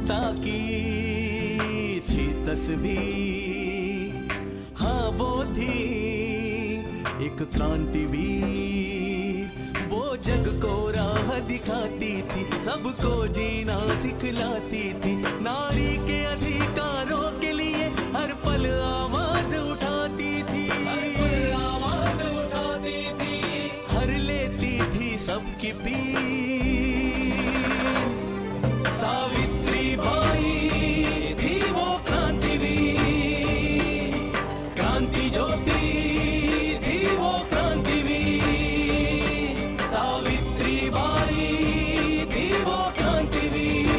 मुक्ता की थी तस्वीर, हाँ वो थी एक क्रांतिवीर। वो जग को राह दिखाती थी, सबको जीना सिखलाती थी। नारी के अधिकारों के लिए हर पल आवाज उठाती थी, हर लेती थी सबकी पीर। सावित्री बाई थी वो क्रांतिवीर, क्रांति ज्योति थी वो क्रांतिवीर। सावित्री बाई थी वो क्रांतिवीर।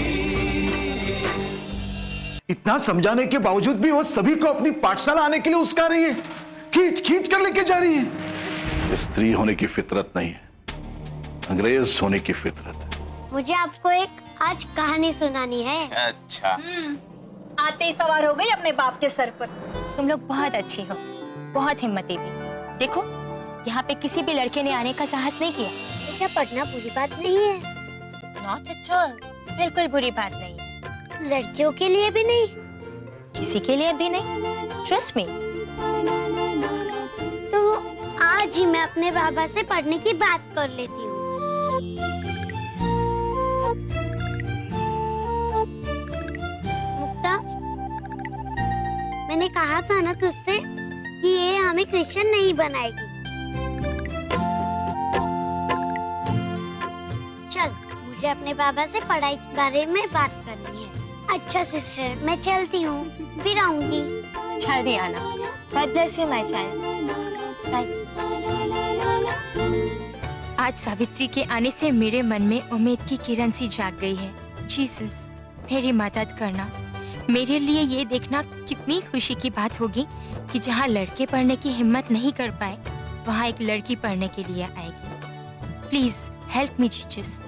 इतना समझाने के बावजूद भी वो सभी को अपनी पाठशाला आने के लिए उस्का रही है, खींच खींच कर लेके जा रही है। स्त्री होने की फितरत नहीं है, अंग्रेज होने की फितरत है। मुझे आपको एक आज कहानी सुनानी है। अच्छा। आते ही सवार हो गई अपने बाप के सर पर। तुम लोग बहुत अच्छी हो, बहुत हिम्मती भी। देखो यहाँ पे किसी भी लड़के ने आने का साहस नहीं किया। क्या पढ़ना बुरी बात नहीं है? नॉट एट ऑल, बिल्कुल बुरी बात नहीं है। लड़कियों के लिए भी नहीं? किसी के लिए भी नहीं, ट्रस्ट मी। तो आज ही मैं अपने बाबा से पढ़ने की बात कर लेती हूँ। मुक्ता, मैंने कहा था ना तुझसे कि ये हमें क्रिश्चियन नहीं बनाएगी। चल, मुझे अपने बाबा से पढ़ाई के बारे में बात करनी है। अच्छा सिस्टर, मैं चलती हूँ, फिर आऊंगी। जल्दी आना। God bless you, my child. Bye. आज सावित्री के आने से मेरे मन में उम्मीद की किरण सी जाग गई है। जीसस, मेरी मदद करना। मेरे लिए ये देखना कितनी खुशी की बात होगी कि जहाँ लड़के पढ़ने की हिम्मत नहीं कर पाए, वहाँ एक लड़की पढ़ने के लिए आएगी। Please help me Jesus.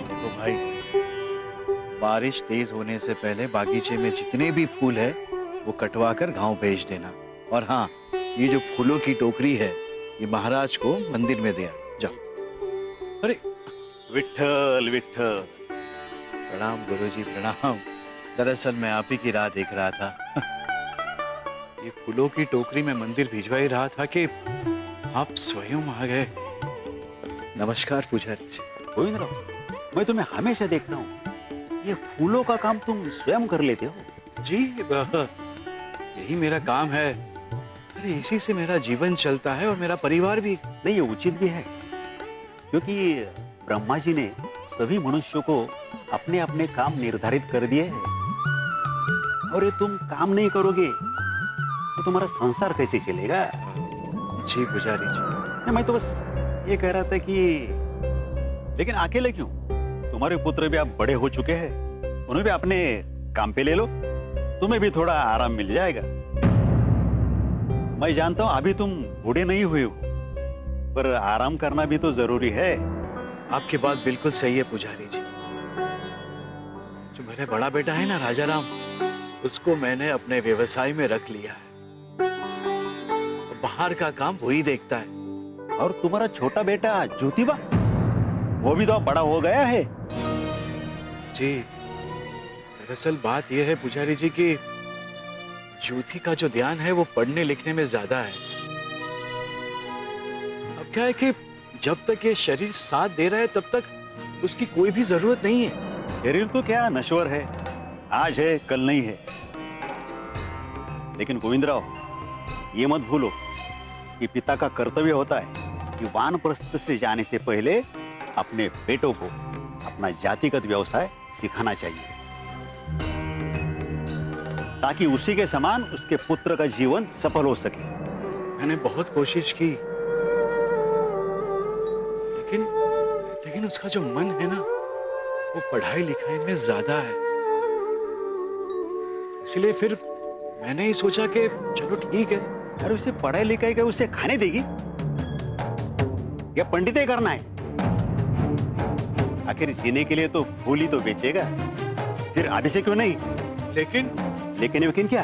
देखो भाई, बारिश तेज होने से पहले बागीचे में जितने भी फूल है वो कटवा कर गांव भेज देना। और हाँ, ये जो फूलों की टोकरी है ये महाराज को मंदिर में दिया। जाओ। अरे विट्ठल विट्ठल। प्रणाम गुरुजी, प्रणाम। दरअसल मैं आप ही की राह देख रहा था। ये फूलों की टोकरी में मंदिर भिजवा ही रहा था कि आप स्वयं आ गए। नमस्कार पुजारी जी। गोविंद राव, मैं तुम्हें हमेशा देखता हूँ, ये फूलों का काम तुम स्वयं कर लेते हो? जी, यही मेरा काम है। अरे इसी से मेरा जीवन चलता है और मेरा परिवार भी। नहीं, ये उचित भी है, क्योंकि ब्रह्मा जी ने सभी मनुष्यों को अपने अपने काम निर्धारित कर दिए हैं, और ये तुम काम नहीं करोगे तो तुम्हारा संसार कैसे चलेगा? जी पुजारी जी। मैं तो बस ये कह रहा था कि लेकिन अकेले क्यों? तुम्हारे पुत्र भी अब बड़े हो चुके हैं, उन्हें भी अपने काम पे ले लो, तुम्हें भी थोड़ा आराम मिल जाएगा। मैं जानता हूँ अभी तुम बूढ़े नहीं हुए हो, पर आराम करना भी तो जरूरी है। आपकी बात बिल्कुल सही है पुजारी जी। जो मेरा बड़ा बेटा है ना राजा राम, उसको मैंने अपने व्यवसाय में रख लिया है। बाहर का काम वही देखता है। और तुम्हारा छोटा बेटा ज्योतिबा, वो भी तो बड़ा हो गया है। जी, दरअसल बात यह है पुजारी जी कि ज्योति का जो ध्यान है वो पढ़ने लिखने में ज्यादा है। अब क्या है कि जब तक ये शरीर साथ दे रहा है तब तक उसकी कोई भी जरूरत नहीं है। शरीर तो क्या नश्वर है, आज है कल नहीं है। लेकिन गोविंदराव, ये मत भूलो कि पिता का कर्तव्य होता है कि वानप्रस्थ से जाने से पहले अपने बेटों को अपना जातिगत व्यवसाय सिखाना चाहिए, ताकि उसी के समान उसके पुत्र का जीवन सफल हो सके। मैंने बहुत कोशिश की, लेकिन उसका जो मन है ना वो पढ़ाई लिखाई में ज्यादा है। इसलिए फिर मैंने ही सोचा कि चलो ठीक है। अरे उसे पढ़ाई लिखाई का उसे खाने देगी या पंडित ही करना है? आखिर जीने के लिए तो फूल ही तो बेचेगा, फिर अभी से क्यों नहीं? लेकिन क्या?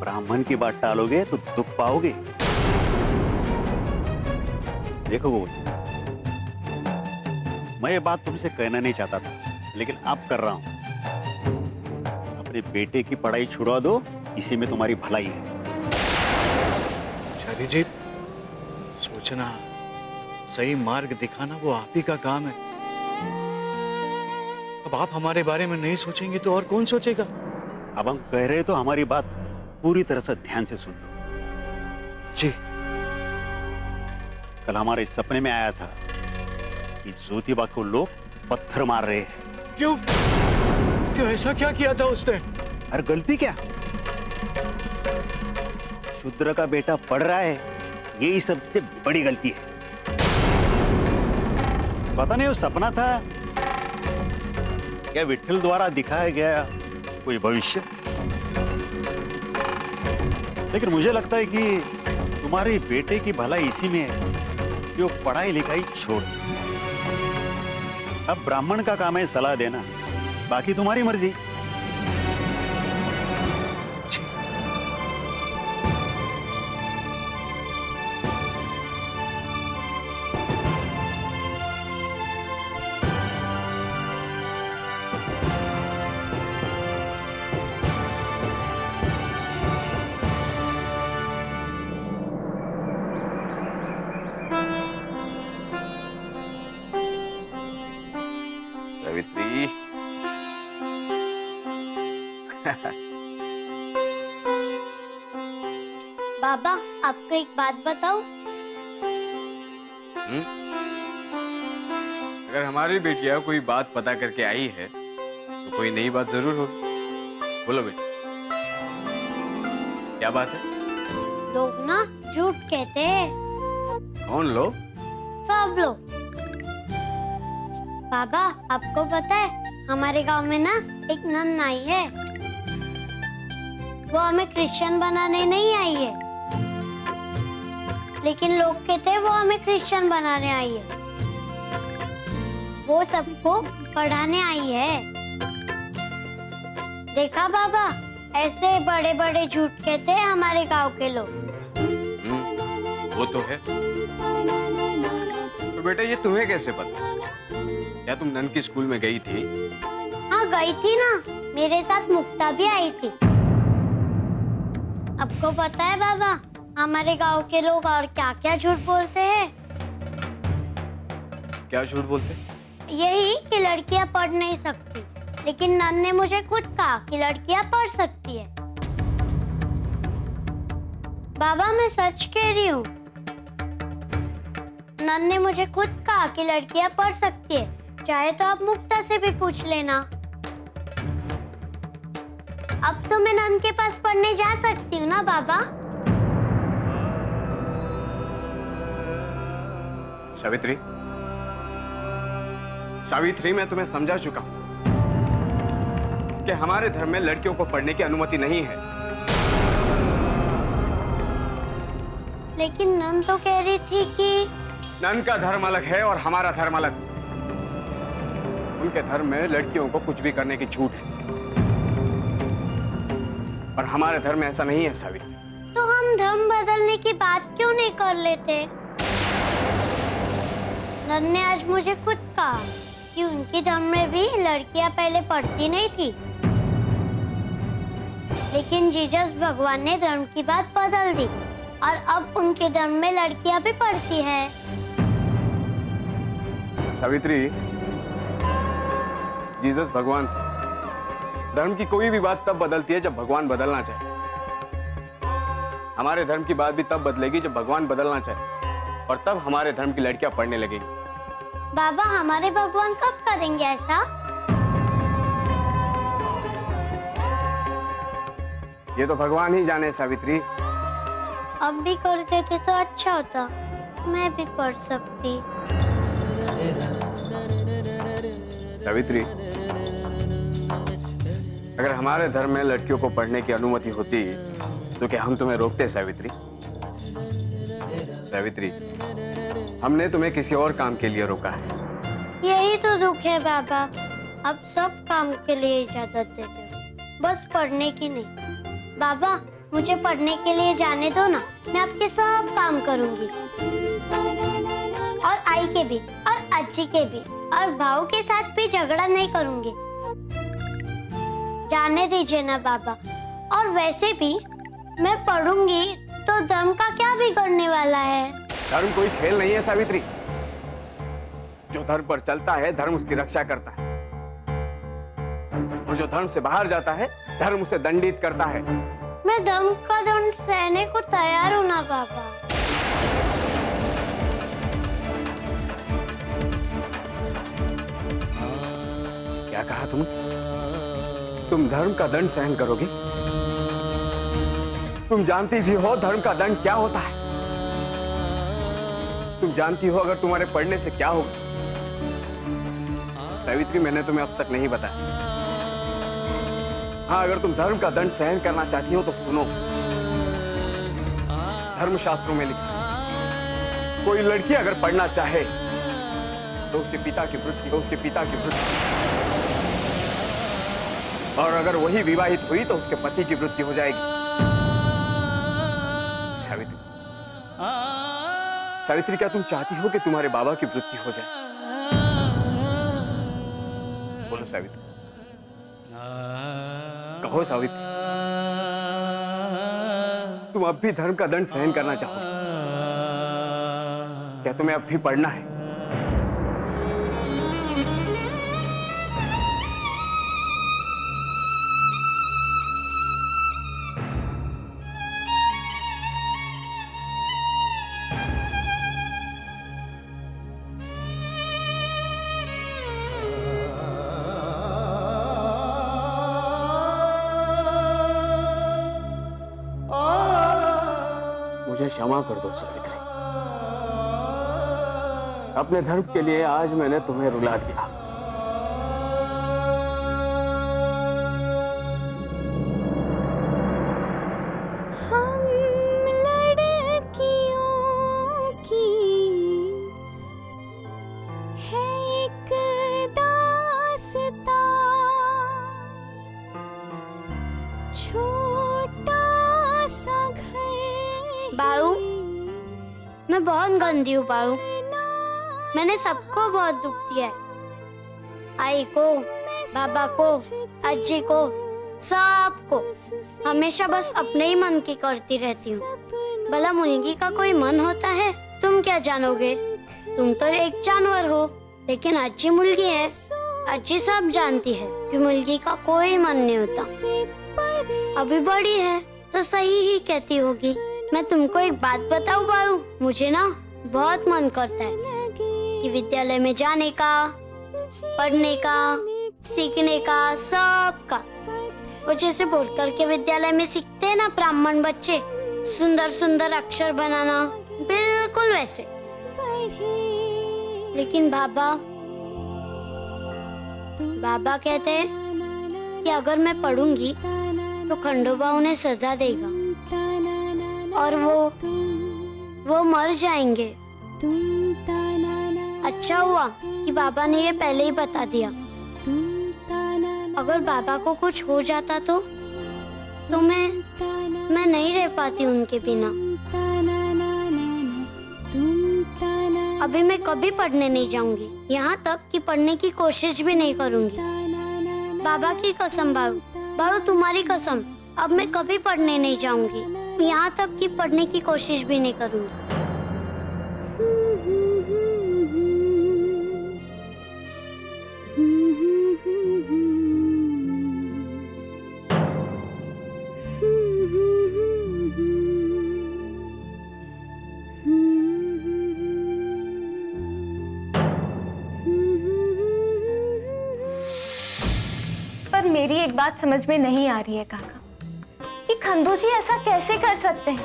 ब्राह्मण की बात टालोगे तो दुख पाओगे। देखो गोल, मैं ये बात तुमसे कहना नहीं चाहता था, लेकिन अब कर रहा हूं। अपने बेटे की पढ़ाई छुड़वा दो, इसी में तुम्हारी भलाई है। चारी जी, सोचना, सही मार्ग दिखाना वो आप ही का काम है। अब आप हमारे बारे में नहीं सोचेंगे तो और कौन सोचेगा? अब हम कह रहे तो हमारी बात पूरी तरह से ध्यान से सुन लो। जी। कल हमारे सपने में आया था कि ज्योतिबा को लोग पत्थर मार रहे हैं। क्यों? क्यों ऐसा क्या किया था उसने? और गलती क्या? शूद्र का बेटा पढ़ रहा है, यही सबसे बड़ी गलती है। पता नहीं वो सपना था क्या विट्ठल द्वारा दिखाया गया कोई भविष्य, लेकिन मुझे लगता है कि तुम्हारे बेटे की भलाई इसी में है कि वो पढ़ाई लिखाई छोड़ दे। अब ब्राह्मण का काम है सलाह देना, बाकी तुम्हारी मर्जी। सावित्री, बाबा, आपको एक बात बताऊं? अगर हमारी बेटिया कोई बात पता करके आई है तो कोई नई बात जरूर होगी। बोलो बेटा, क्या बात है? लोग ना झूठ कहते हैं। कौन लोग? सब लोग। बाबा, आपको पता है हमारे गांव में ना एक नन आई है। वो हमें क्रिश्चियन बनाने नहीं आई है, लेकिन लोग कहते हैं वो हमें क्रिश्चियन बनाने आई है। वो सबको पढ़ाने आई है। देखा बाबा, ऐसे बड़े बड़े झूठ कहते हैं हमारे गांव के लोग। वो तो है। तो बेटा ये तुम्हें कैसे पता? क्या तुम नन की स्कूल में गई थी? हाँ गई थी ना, मेरे साथ मुक्ता भी आई थी। आपको पता है बाबा, हमारे गांव के लोग और क्या क्या झूठ बोलते हैं? क्या झूठ बोलते? यही कि लड़कियां पढ़ नहीं सकती, लेकिन नन ने मुझे खुद कहा कि लड़कियां पढ़ सकती है। बाबा, मैं सच कह रही हूँ। नन ने मुझे खुद कहा कि लड़कियां पढ़ सकती है। चाहे तो आप मुक्ता से भी पूछ लेना। अब तो मैं नन के पास पढ़ने जा सकती हूँ ना बाबा? सावित्री, सावित्री, मैं तुम्हें समझा चुका हूं कि हमारे धर्म में लड़कियों को पढ़ने की अनुमति नहीं है। लेकिन नन तो कह रही थी कि नन का धर्म अलग है और हमारा धर्म अलग। उनके धर्म में लड़कियों को कुछ भी करने की छूट है और हमारे धर्म में ऐसा नहीं है सावित्री। तो हम धर्म बदलने की बात क्यों नहीं कर लेते? नन ने आज मुझे खुद कहा कि उनके धर्म में भी लड़कियां पहले पढ़ती नहीं थी, लेकिन जीसस भगवान ने धर्म की बात बदल दी और अब उनके धर्म में लड़कियां भी पढ़ती है। सावित्री, जीसस भगवान थे। धर्म की कोई भी बात तब बदलती है जब भगवान बदलना चाहे। हमारे धर्म की बात भी तब बदलेगी जब भगवान बदलना चाहे, और तब हमारे धर्म की लड़कियां पढ़ने लगेंगी। बाबा, हमारे भगवान कब करेंगे ऐसा? ये तो भगवान ही जाने सावित्री। अब भी कर देते तो अच्छा होता, मैं भी पढ़ सकती। सावित्री, अगर हमारे धर्म में लड़कियों को पढ़ने की अनुमति होती तो क्या हम तुम्हें रोकते सावित्री? सावित्री, हमने तुम्हें किसी और काम के लिए रोका है। यही तो दुख है बाबा, अब सब काम के लिए इजाजत देते हो, बस पढ़ने की नहीं। बाबा, मुझे पढ़ने के लिए जाने दो ना, मैं आपके सब काम करूंगी। और आई के भी और अज्जी के भी और भाऊ के साथ भी झगड़ा नहीं करूंगी। जाने दीजिए ना बाबा। और वैसे भी मैं पढ़ूंगी तो धर्म का क्या बिगड़ने वाला है? धर्म कोई खेल नहीं है सावित्री। जो धर्म पर चलता है धर्म उसकी रक्षा करता है, और जो धर्म से बाहर जाता है धर्म उसे दंडित करता है। मैं धर्म का दंड सहने को तैयार हूँ ना बाबा। क्या कहा तुम धर्म का दंड सहन करोगी? तुम जानती भी हो धर्म का दंड क्या होता है। तुम जानती हो अगर तुम्हारे पढ़ने से क्या होगा। सावित्री, मैंने तुम्हें अब तक नहीं बताया। हाँ, अगर तुम धर्म का दंड सहन करना चाहती हो तो सुनो। धर्मशास्त्रों में लिखा है, कोई लड़की अगर पढ़ना चाहे तो उसके पिता की मृत्यु, और अगर वही विवाहित हुई तो उसके पति की मृत्यु हो जाएगी। सावित्री, क्या तुम चाहती हो कि तुम्हारे बाबा की मृत्यु हो जाए? बोलो सावित्री, कहो सावित्री, तुम अब भी धर्म का दंड सहन करना चाहोगे? क्या तुम्हें अब भी पढ़ना है? मुझे क्षमा कर दो सावित्री। अपने धर्म के लिए आज मैंने तुम्हें रुला दिया। हम लड़कियों की है एक दास्तां, छोटा सा घर। बाळू, मैं बहुत गंदी हूँ बाळू। मैंने सबको बहुत दुख दिया है। आई को, बाबा को, अज्जी को, सबको। हमेशा बस अपने ही मन की करती रहती हूँ। भला मुर्गी का कोई मन होता है? तुम क्या जानोगे? तुम तो एक जानवर हो, लेकिन अज्जी मुर्गी है। अज्जी सब जानती है कि मुर्गी का कोई मन नहीं होता। अभी बड़ी है तो सही ही कहती होगी। मैं तुमको एक बात बताऊं बाळू, मुझे ना बहुत मन करता है कि विद्यालय में जाने का, पढ़ने का, सीखने का, सब का। वो जैसे बोलकर के विद्यालय में सीखते हैं ना ब्राह्मण बच्चे, सुंदर सुंदर अक्षर बनाना, बिल्कुल वैसे। लेकिन बाबा कहते हैं कि अगर मैं पढ़ूंगी तो खंडोबा उन्हें सजा देगा और वो मर जाएंगे। अच्छा हुआ कि बाबा ने ये पहले ही बता दिया। अगर बाबा को कुछ हो जाता तो मैं नहीं रह पाती उनके बिना। अभी मैं कभी पढ़ने नहीं जाऊंगी, यहाँ तक कि पढ़ने की कोशिश भी नहीं करूंगी। बाबा की कसम बाळू, तुम्हारी कसम, अब मैं कभी पढ़ने नहीं जाऊंगी, यहाँ तक कि पढ़ने की कोशिश भी नहीं करूंगी। पर मेरी एक बात समझ में नहीं आ रही है काका, कि खंडू जी ऐसा कैसे कर सकते हैं?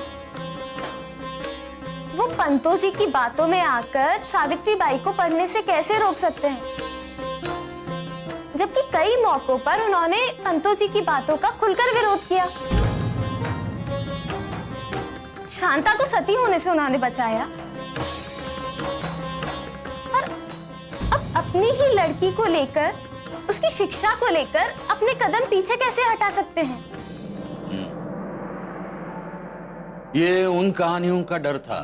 वो पंतो जी की बातों में आकर सावित्री बाई को पढ़ने से कैसे रोक सकते हैं, जबकि कई मौकों पर उन्होंने पंतो जी की बातों का खुलकर विरोध किया। शांता को सती होने से उन्होंने बचाया, और अब अपनी ही लड़की को लेकर, उसकी शिक्षा को लेकर अपने कदम पीछे कैसे हटा सकते हैं? ये उन कहानियों का डर था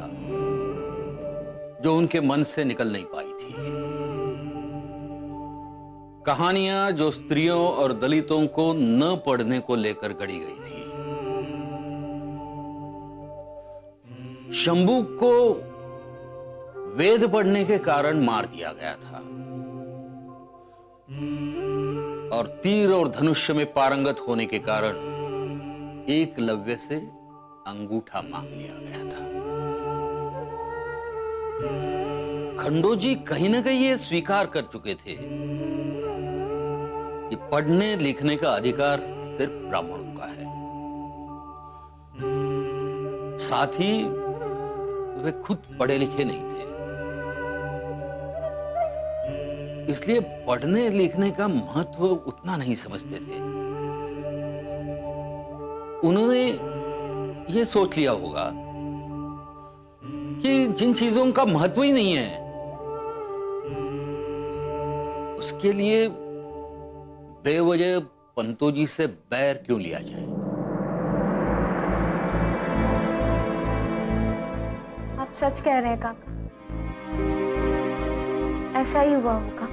जो उनके मन से निकल नहीं पाई थी। कहानियां जो स्त्रियों और दलितों को न पढ़ने को लेकर गढ़ी गई थी। शंभू को वेद पढ़ने के कारण मार दिया गया था और तीर और धनुष्य में पारंगत होने के कारण एकलव्य से अंगूठा मांग लिया गया था। खंडोजी कहीं ना कहीं ये स्वीकार कर चुके थे कि पढ़ने लिखने का अधिकार सिर्फ ब्राह्मणों का है। साथ ही वे खुद पढ़े लिखे नहीं थे, इसलिए पढ़ने लिखने का महत्व उतना नहीं समझते थे। उन्होंने ये सोच लिया होगा कि जिन चीजों का महत्व ही नहीं है उसके लिए बेवजह पंतों जी से बैर क्यों लिया जाए। आप सच कह रहे हैं काका, ऐसा ही हुआ होगा।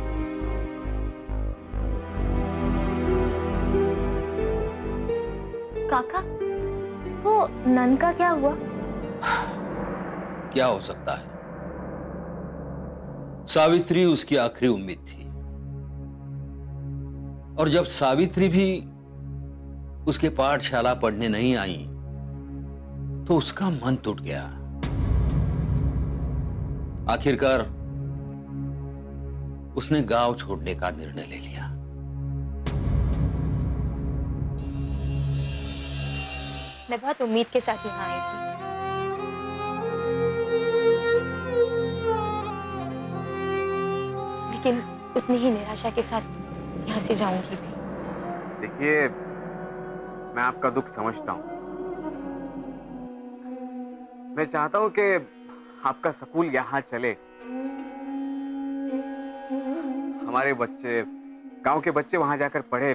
काका, वो नन का क्या हुआ? क्या हो सकता है? सावित्री उसकी आखिरी उम्मीद थी और जब सावित्री भी उसके पाठशाला पढ़ने नहीं आई तो उसका मन टूट गया। आखिरकार उसने गांव छोड़ने का निर्णय ले लिया। मैं बहुत उम्मीद के साथ यहाँ आई थी, लेकिन उतनी ही निराशा के साथ यहाँ से जाऊंगी भी। देखिए, मैं आपका दुख समझता हूँ। मैं चाहता हूँ कि आपका स्कूल यहाँ चले। हमारे बच्चे, गांव के बच्चे वहां जाकर पढ़े।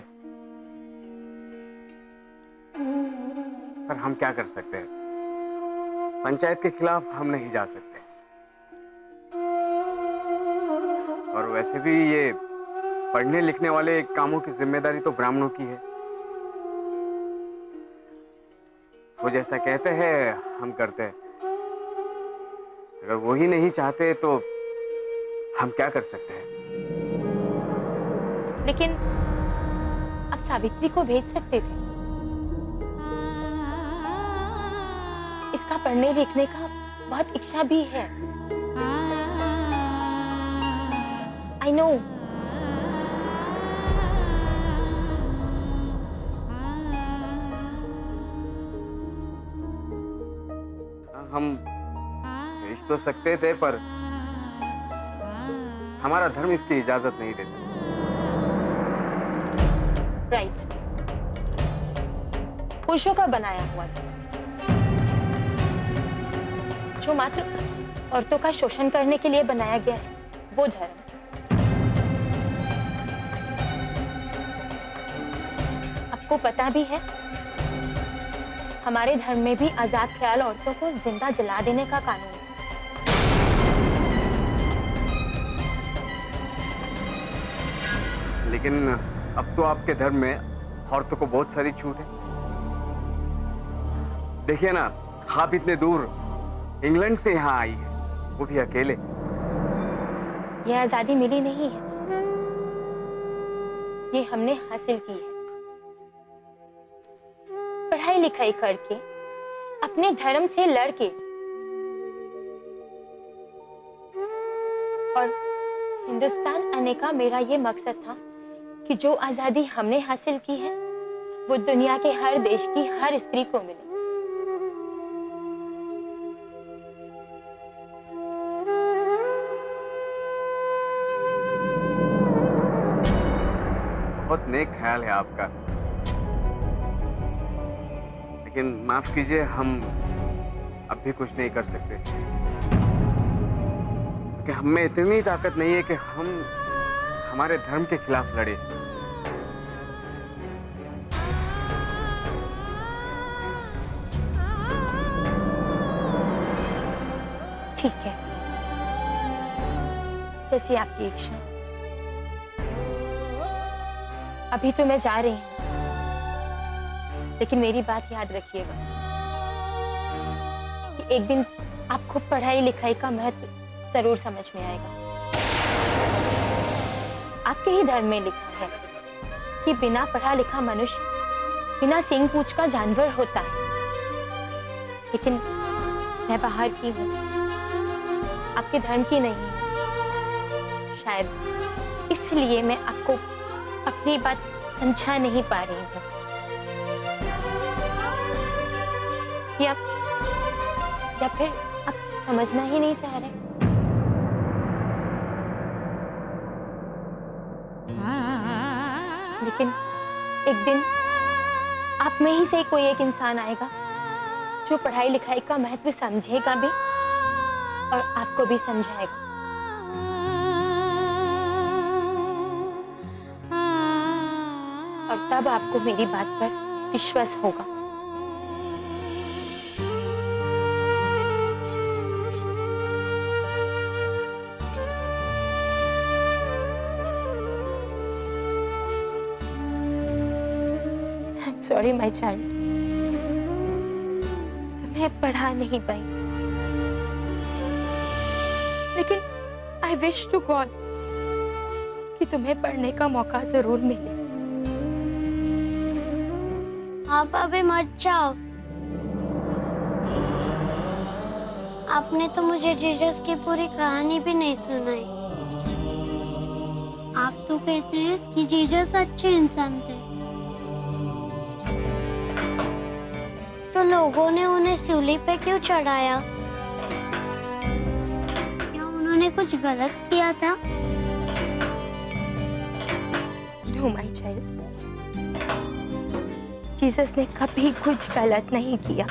पर हम क्या कर सकते हैं? पंचायत के खिलाफ हम नहीं जा सकते। और वैसे भी ये पढ़ने लिखने वाले कामों की जिम्मेदारी तो ब्राह्मणों की है। वो जैसा कहते हैं हम करते हैं। अगर वो ही नहीं चाहते तो हम क्या कर सकते हैं? लेकिन आप सावित्री को भेज सकते थे। इसका पढ़ने लिखने का बहुत इच्छा भी है। I know. हम भेज तो सकते थे, पर हमारा धर्म इसकी इजाजत नहीं देता। राइट। पुरुषों का बनाया हुआ था जो मात्र औरतों का शोषण करने के लिए बनाया गया है, वो धर्म। आपको पता भी है, हमारे धर्म में भी आजाद ख्याल औरतों को जिंदा जला देने का कानून है। लेकिन अब तो आपके धर्म में औरतों को बहुत सारी छूट है। देखिए ना, आप इतने दूर इंग्लैंड से यहाँ आई है, वो भी अकेले। यह आजादी मिली नहीं है, ये हमने हासिल की है। पढ़ाई लिखाई करके, अपने धर्म से लड़के, और हिंदुस्तान आने का मेरा ये मकसद था कि जो आजादी हमने हासिल की है वो दुनिया के हर देश की हर स्त्री को मिले। बहुत नेक ख्याल है आपका, लेकिन माफ कीजिए, हम अब भी कुछ नहीं कर सकते क्योंकि हम में इतनी ताकत नहीं है कि हम हमारे धर्म के खिलाफ लड़े। ठीक है, जैसी आपकी इच्छा। अभी तो मैं जा रही हूँ, लेकिन मेरी बात याद रखिएगा कि एक दिन आपको पढ़ाई लिखाई का महत्व जरूर समझ में आएगा। आपके ही धर्म में लिखा है कि बिना पढ़ा लिखा मनुष्य बिना सींग पूंछ का जानवर होता है। लेकिन मैं बाहर की हूँ, आपके धर्म की नहीं हूँ। शायद इसलिए मैं आपको अपनी बात समझा नहीं पा रही हूँ, या फिर आप समझना ही नहीं चाह रहे। लेकिन एक दिन आप में ही से कोई एक इंसान आएगा जो पढ़ाई लिखाई का महत्व समझेगा भी और आपको भी समझाएगा। और तब आपको मेरी बात पर विश्वास होगा। सॉरी माय चाइल्ड, तुम्हें पढ़ा नहीं पाई, लेकिन आई विश टू गॉड कि तुम्हें पढ़ने का मौका जरूर मिले। आप अभी मत जाओ। आपने तो मुझे जीसस की पूरी कहानी भी नहीं सुनाई। आप तो कहते हैं कि जीसस अच्छे इंसान थे, तो लोगों ने उन्हें सूली पे क्यों चढ़ाया? क्या उन्होंने कुछ गलत किया था? No, my child. जीसस ने कभी कुछ गलत नहीं किया,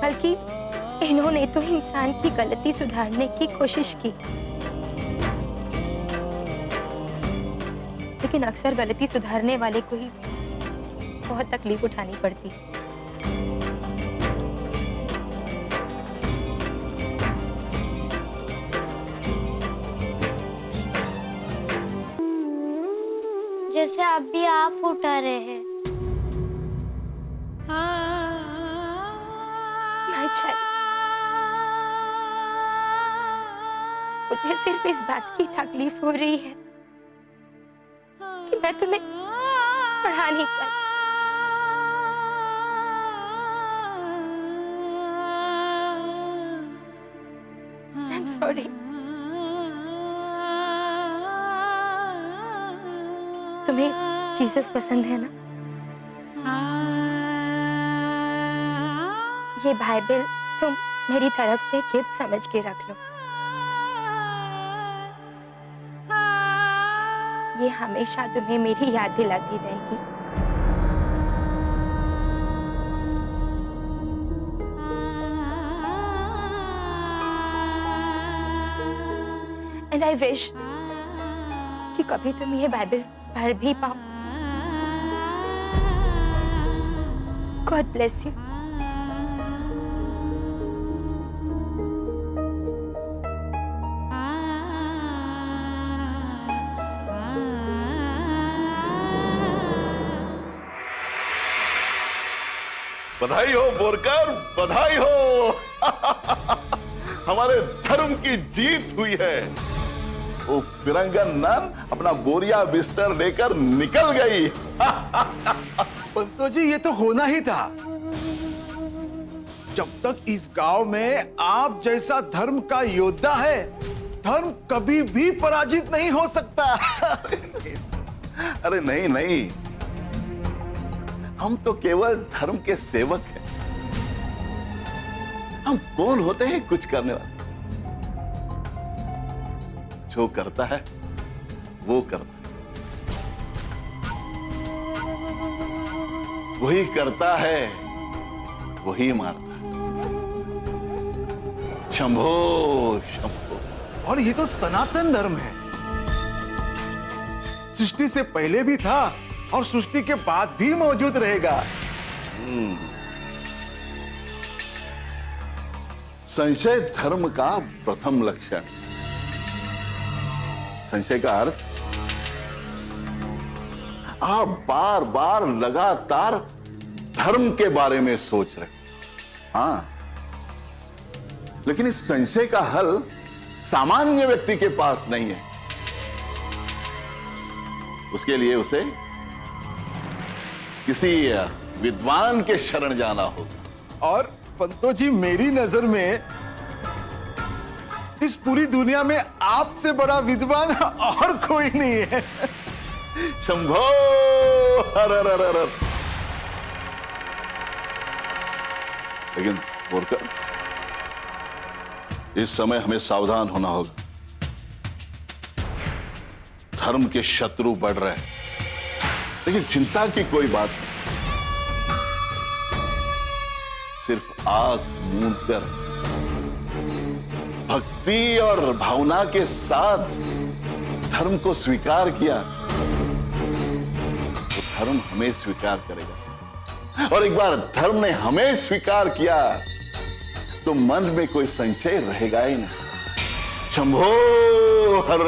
बल्कि इन्होंने तो इंसान की गलती सुधारने की कोशिश की। लेकिन अक्सर गलती सुधारने वाले को ही बहुत तकलीफ उठानी पड़ती। जैसे अभी आप उठा रहे हैं। मुझे सिर्फ इस बात की तकलीफ हो रही है कि मैं तुम्हें पढ़ा नहीं पाई। I'm sorry. तुम्हें जीसस पसंद है ना? ये बाइबल तुम मेरी तरफ से गिफ्ट समझ के रख लो। ये हमेशा तुम्हें मेरी याद दिलाती रहेगी। And I wish कि कभी तुम ये बाइबल पढ़ भी पाओ। God bless you. बधाई हो बोरकर, बधाई हो। हमारे धर्म की जीत हुई है। वो फिरंगन नन अपना बोरिया बिस्तर लेकर निकल गई। पंतो जी, ये तो होना ही था। जब तक इस गांव में आप जैसा धर्म का योद्धा है, धर्म कभी भी पराजित नहीं हो सकता। अरे नहीं नहीं, हम तो केवल धर्म के सेवक हैं। हम कौन होते हैं कुछ करने वाले? जो करता है वो करता है, वही करता है वही मारता है। शंभो शंभो। और ये तो सनातन धर्म है। सृष्टि से पहले भी था और सृष्टि के बाद भी मौजूद रहेगा। संशय धर्म का प्रथम लक्षण। संशय का अर्थ, आप बार बार लगातार धर्म के बारे में सोच रहे। हाँ, लेकिन इस संशय का हल सामान्य व्यक्ति के पास नहीं है। उसके लिए उसे किसी विद्वान के शरण जाना होगा। और पंतो जी, मेरी नजर में इस पूरी दुनिया में आपसे बड़ा विद्वान और कोई नहीं है। शंभो हर हर हर हर। लेकिन बोरकर, इस समय हमें सावधान होना होगा। धर्म के शत्रु बढ़ रहे हैं, लेकिन चिंता की कोई बात नहीं। सिर्फ आंख मूंद कर भक्ति और भावना के साथ धर्म को स्वीकार किया तो धर्म हमें स्वीकार करेगा। और एक बार धर्म ने हमें स्वीकार किया तो मन में कोई संशय रहेगा ही नहीं। शंभो हर।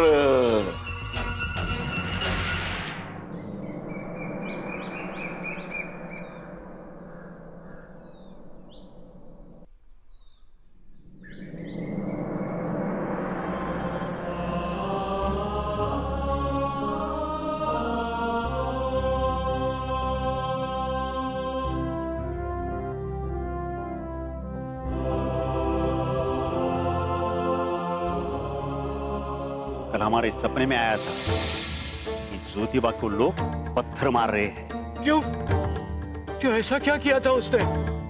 कल हमारे सपने में आया था कि ज्योतिबा को लोग पत्थर मार रहे हैं। क्यों क्यों ऐसा क्या किया था उसने?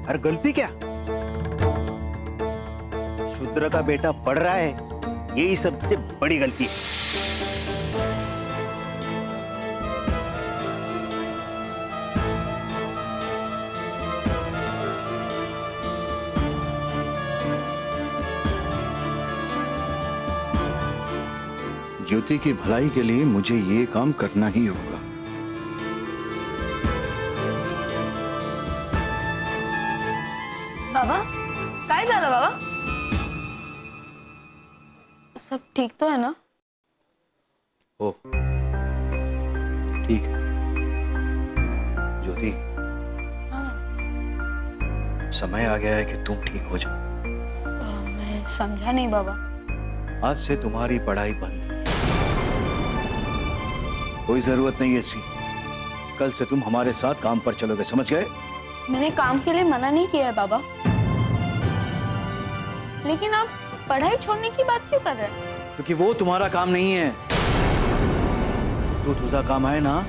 और गलती क्या? शूद्र का बेटा पढ़ रहा है, यही सबसे बड़ी गलती है। ज्योति की भलाई के लिए मुझे ये काम करना ही होगा। बाबा, काय झालं बाबा? सब ठीक तो है ना? ओ, ठीक है। ज्योति, समय आ गया है कि तुम ठीक हो जाओ। मैं समझा नहीं बाबा। आज से तुम्हारी पढ़ाई बंद। कोई जरूरत नहीं है इसकी। कल से तुम हमारे साथ काम पर चलोगे, समझ गए? मैंने काम के लिए मना नहीं किया है बाबा, लेकिन आप पढ़ाई छोड़ने की बात क्यों कर रहे हैं? क्योंकि वो तुम्हारा काम नहीं है। तो तुझा काम है ना,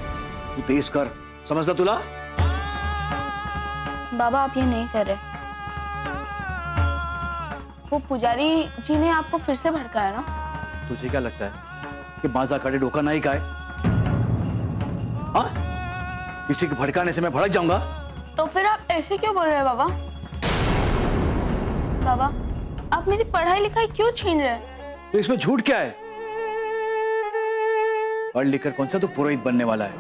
तू तेज कर, समझला तुला? बाबा आप ये नहीं कर रहे। वो पुजारी जी ने आपको फिर से भड़काया ना? तुझे क्या लगता है कि माझा कडे डोका नहीं का है? हाँ? किसी के भड़काने से मैं भड़क जाऊंगा? तो फिर आप ऐसे क्यों बोल रहे हैं बाबा? बाबा आप मेरी पढ़ाई लिखाई क्यों छीन रहे हैं? तो इसमें झूठ क्या है? पढ़ लिख कर कौन सा तो पुरोहित बनने वाला है?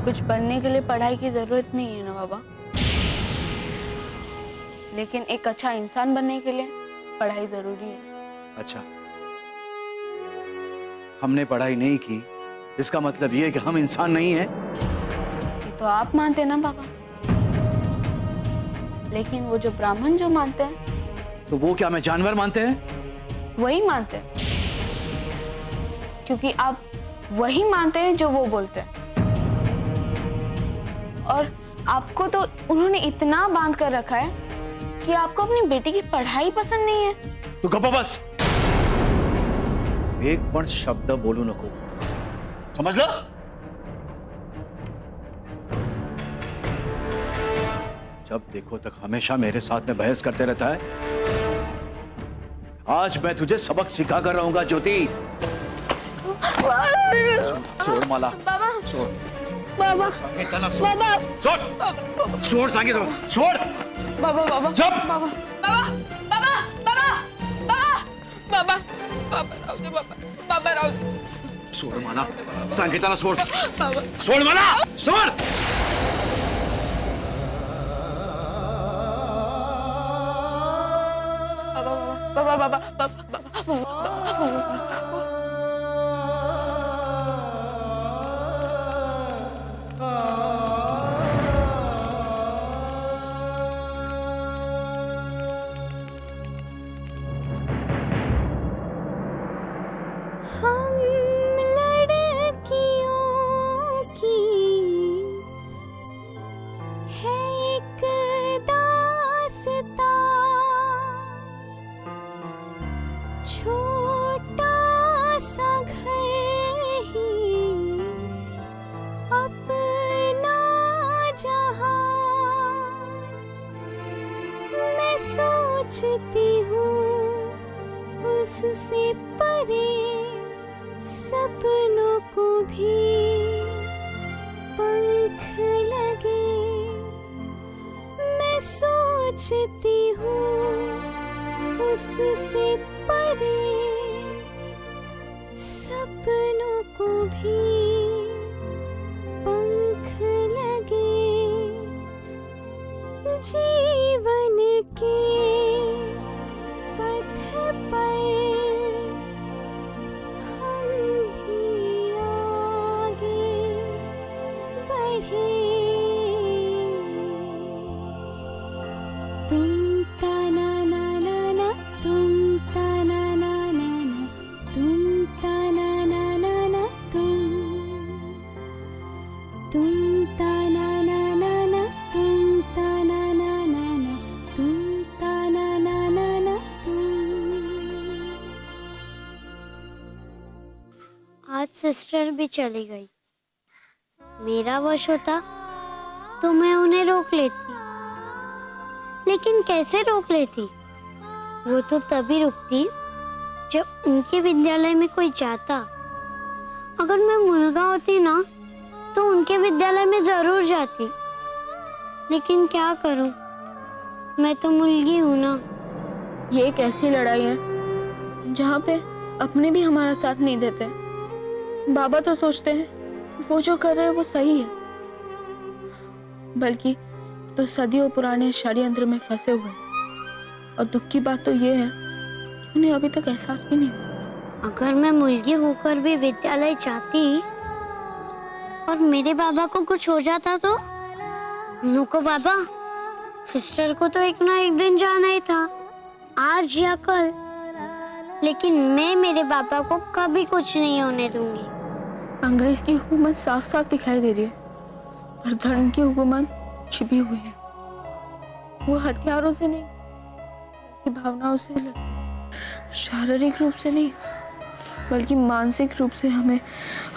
कुछ बनने के लिए पढ़ाई की जरूरत नहीं है ना बाबा, लेकिन एक अच्छा इंसान बनने के लिए पढ़ाई जरूरी है। अच्छा, हमने पढ़ाई नहीं की इसका मतलब ये है कि हम इंसान नहीं हैं? ये तो आप मानते हैं ना बाबा, लेकिन वो जो ब्राह्मण जो मानते हैं, तो वो क्या हमें जानवर मानते हैं? वही मानते हैं, क्योंकि आप वही मानते हैं जो वो बोलते हैं। और आपको तो उन्होंने इतना बांध कर रखा है कि आपको अपनी बेटी की पढ़ाई पसंद नहीं है। तू गप्पा बस, एक पण शब्द बोलू नको, समझला? जब देखो तक हमेशा मेरे साथ में बहस करते रहता है। आज मैं तुझे सबक सिखा कर रहूंगा ज्योति। सोड मला, बाबा सोड बाबा सांगितलं ना, सोड. बाबा सोड सोड सांगितलं, सोड. बाबा बाबा चुप. बाबा बाबा बाबा बाबा बाबा बाबा राहू दे बाबा, बाबा राहू दे. सोड मला, सांगितलं ना, सोड. सोड मला, सोड. बाबा बाबा बाबा बाबा बाबा सोचती हूँ उससे परे सपनों को भी पंख लगे। मैं सोचती हूँ उससे परे सपनों को भी पंख लगे। जीवन के पथ पर हम भी आगे बढ़े। तुम ता ना ना ना ना, तुम ता ना ना ना ना, तुम ता ना ना ना ना, तुम ता ना ना ना ना, तुम ता ना ना ना ना, तुम ता ना ना ना ना, आज सिस्टर भी चली गई। मेरा वश होता तो मैं उन्हें रोक लेती, लेकिन कैसे रोक लेती? वो तो तभी रुकती जब उनके विद्यालय में कोई जाता। अगर मैं मुलगा होती ना तो उनके विद्यालय में जरूर जाती, लेकिन क्या करूं, मैं तो मुलगी हूं ना। ये एक ऐसी लड़ाई है जहाँ पे अपने भी हमारा साथ नहीं देते। बाबा तो सोचते हैं वो जो कर रहे हैं वो सही है, बल्कि तो सदियों पुराने षड्यंत्र में फंसे हुए हैं। और दुख की बात तो ये है कि उन्हें अभी तक एहसास भी नहीं हुआ। अगर मैं मुलगी होकर भी विद्यालय जाती और मेरे बाबा को कुछ हो जाता तो? नुको बाबा, सिस्टर को तो एक ना एक दिन जाना ही था, आज या कल, लेकिन मैं मेरे बाबा को कभी कुछ नहीं होने दूंगी। अंग्रेज की हुकूमत साफ साफ दिखाई दे रही है, पर धर्म की हुकूमत छिपी हुई है। वो हथियारों से नहीं, बल्कि भावनाओं से लड़ती है। शारीरिक रूप से नहीं, बल्कि मानसिक रूप से हमें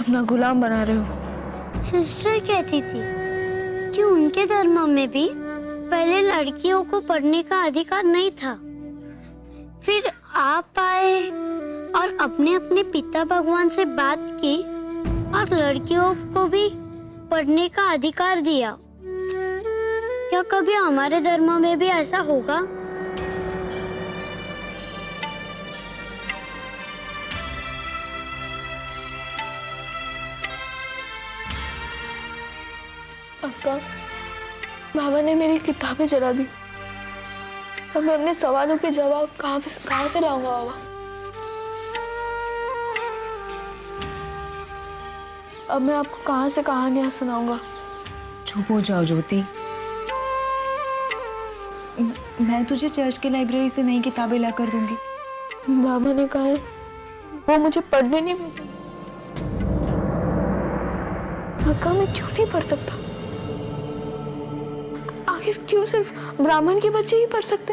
अपना गुलाम बना रहे हो। सिस्टर कहती थी कि उनके धर्म में भी पहले लड़कियों को पढ़ने का अधिकार नहीं था, फिर आप आए और अपने अपने पिता भगवान से बात की और लड़कियों को भी पढ़ने का अधिकार दिया। क्या कभी हमारे धर्म में भी ऐसा होगा? अक्का, बाबा ने मेरी किताबें जला दी। अब मैं अपने सवालों के जवाब कहाँ से लाऊंगा बाबा? अब मैं आपको कहाँ से कहानियां सुनाऊंगा? चुप हो जाओ ज्योति। मैं तुझे चर्च की लाइब्रेरी से नई किताबें ला कर दूंगी। बाबा ने कहा है वो मुझे पढ़ने नहीं भेजेंगे। अक्का, मैं क्यों नहीं पढ़ सकता? आखिर क्यों सिर्फ ब्राह्मण के बच्चे ही पढ़ सकते?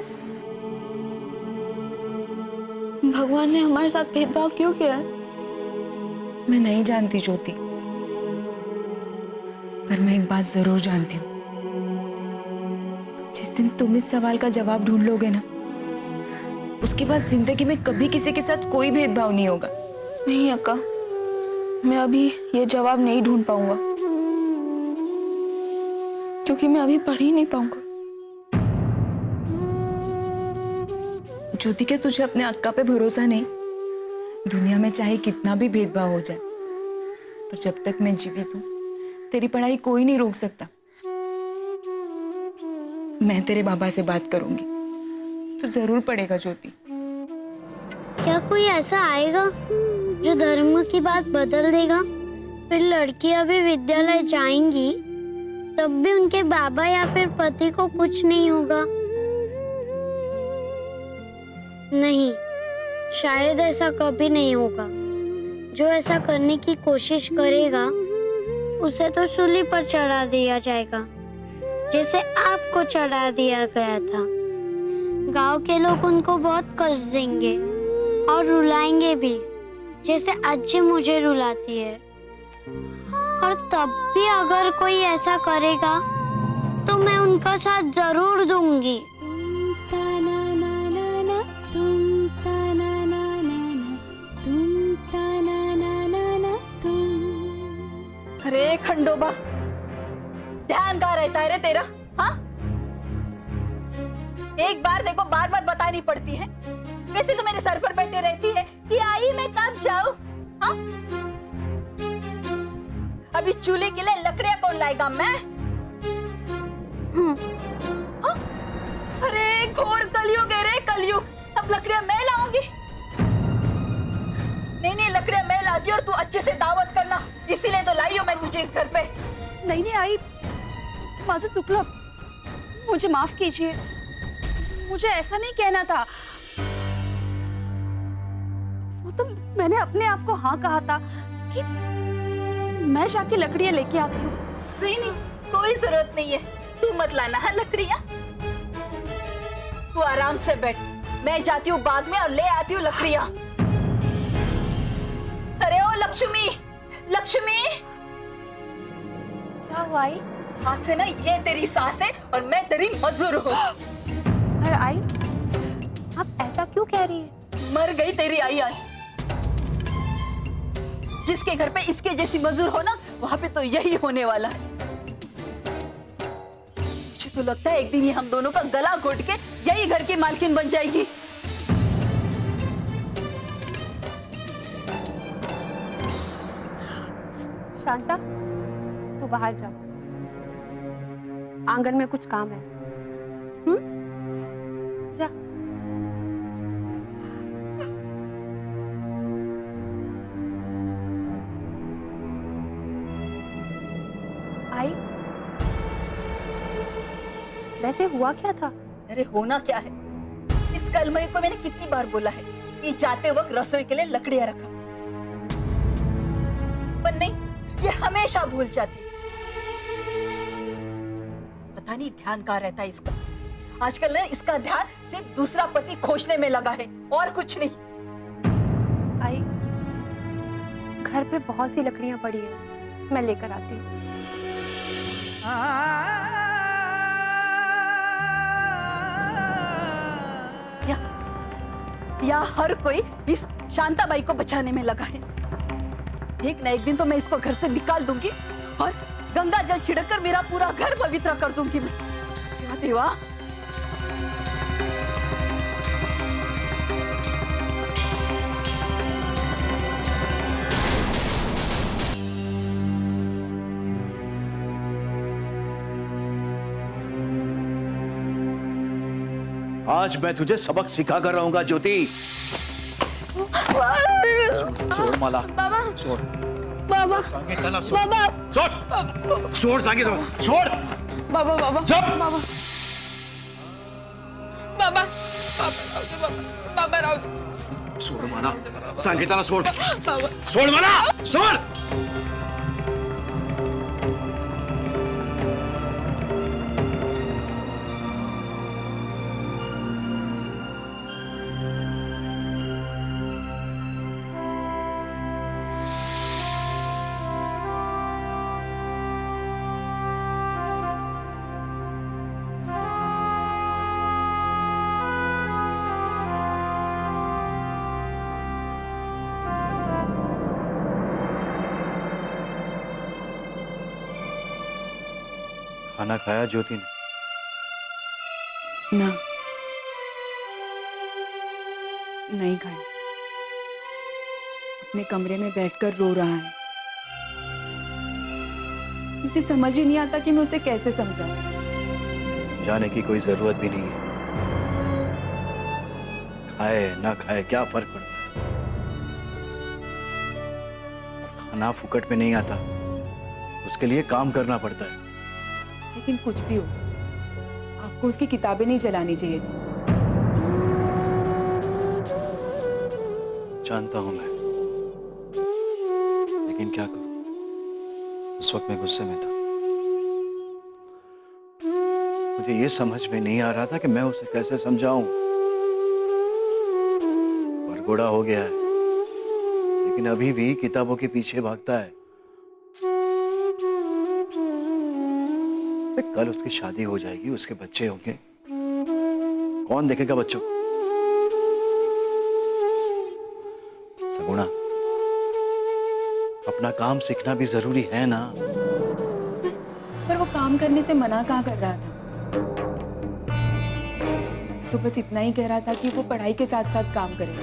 भगवान ने हमारे साथ भेदभाव क्यों किया है? मैं नहीं जानती ज्योति, पर मैं एक बात जरूर जानती हूँ। जिस दिन तुम इस सवाल का जवाब ढूंढ लोगे ना, उसके बाद जिंदगी में कभी किसी के साथ कोई भेदभाव नहीं होगा। नहीं अक्का, मैं अभी ये जवाब नहीं ढूंढ पाऊंगा, क्योंकि मैं अभी पढ़ ही नहीं पाऊंगा। ज्योति, क्या तुझे अपने अक्का पे भरोसा नहीं? दुनिया में चाहे कितना भी भेदभाव हो जाए, पर जब तक मैं जीवित हूं, तेरी पढ़ाई कोई नहीं रोक सकता। मैं तेरे बाबा से बात करूंगी, तू जरूर पढ़ेगा ज्योति। क्या कोई ऐसा आएगा जो धर्म की बात बदल देगा? फिर लड़कियां भी विद्यालय जाएंगी, तब भी उनके बाबा या फिर पति को कुछ नहीं होगा? नहीं, शायद ऐसा कभी नहीं होगा। जो ऐसा करने की कोशिश करेगा उसे तो सूली पर चढ़ा दिया जाएगा, जैसे आपको चढ़ा दिया गया था। गांव के लोग उनको बहुत कष्ट देंगे और रुलाएंगे भी, जैसे अज्जी मुझे रुलाती है। और तब भी अगर कोई ऐसा करेगा तो मैं उनका साथ जरूर दूंगी। अरे खंडोबा, ध्यान कहाँ रहता है रे तेरा? हाँ, एक बार देखो बार बार बतानी पड़ती है। वैसे तो मेरे सर पर बैठे रहती है कि आई मैं कब जाऊं। हाँ, अभी चूल्हे के लिए लकड़ियां कौन लाएगा? मैं? हाँ? अरे घोर कलयुग है रे, कलयुग। अब लकड़ियां मैं लाऊंगी? नहीं नहीं, लकड़ियां मैं लाती और तू अच्छे से दावत करना, इसीलिए तो लाई हूं मैं तुझे इस घर पे। नहीं नहीं आई, माझं चुकलं, मुझे माफ कीजिए, मुझे ऐसा नहीं कहना था। वो तो मैंने अपने आप को हाँ कहा था कि मैं जाके लकड़ियां लेके आती हूँ। नहीं नहीं, कोई जरूरत नहीं है, तू मत लाना है लकड़ियां। तू आराम से बैठ, मैं जाती हूँ बाद में और ले आती हूँ लकड़ियां। अरे ओ लक्ष्मी, लक्ष्मी, क्या हुआ आई? आज से ना ये तेरी सास है और मैं तेरी मजदूर हूँ। अरे आई, आप ऐसा क्यों कह रही है? मर गई तेरी आई आज। जिसके घर पे इसके जैसी मजदूर हो ना, वहां पे तो यही होने वाला है। मुझे तो लगता है एक दिन ये हम दोनों का गला घोट के यही घर की मालकिन बन जाएगी। शांता, तू बाहर जा, आंगन में कुछ काम है। जा। आई, वैसे हुआ क्या था? अरे होना क्या है, इस कलमई को मैंने कितनी बार बोला है कि जाते वक्त रसोई के लिए लकड़ियां रखा, पर नहीं, ये हमेशा भूल जाती। पता नहीं ध्यान कहाँ रहता है इसका। आजकल ना इसका ध्यान सिर्फ दूसरा पति खोजने में लगा है और कुछ नहीं। आई, घर पे बहुत सी लकड़ियां पड़ी है, मैं लेकर आती हूँ। या हर कोई इस शांताबाई को बचाने में लगा है। एक ना एक दिन तो मैं इसको घर से निकाल दूंगी और गंगा जल छिड़क कर मेरा पूरा घर पवित्र कर दूंगी मैं। देवा देवा। आज मैं तुझे सबक सिखा कर रहूंगा ज्योति। छोड़ माला, बाबा, छोड़ बाबा, संगीता, छोड़, बाबा, छोड़, छोड़ संगीता, छोड़, बाबा, बाबा, चुप, बाबा, बाबा, बाबा राव, छोड़ माला, संगीता छोड़, बाबा, छोड़ माला, छोड़। खाना खाया ज्योति ने? ना, नहीं खाया। अपने कमरे में बैठकर रो रहा है। मुझे समझ ही नहीं आता कि मैं उसे कैसे समझाऊं। जाने की कोई जरूरत भी नहीं है। खाए ना खाए क्या फर्क पड़ता है? खाना फुकट में नहीं आता, उसके लिए काम करना पड़ता है। लेकिन कुछ भी हो, आपको उसकी किताबें नहीं जलानी चाहिए थी। जानता हूं मैं, लेकिन क्या करूं, उस वक्त मैं गुस्से में था। मुझे ये समझ में नहीं आ रहा था कि मैं उसे कैसे समझाऊं। बरगोड़ा हो गया है, लेकिन अभी भी किताबों के पीछे भागता है। कल उसकी शादी हो जाएगी, उसके बच्चे होंगे, कौन देखेगा बच्चों को? सगुणा, अपना काम सीखना भी जरूरी है ना। पर वो काम करने से मना कहाँ कर रहा था? तो बस इतना ही कह रहा था कि वो पढ़ाई के साथ साथ काम करे।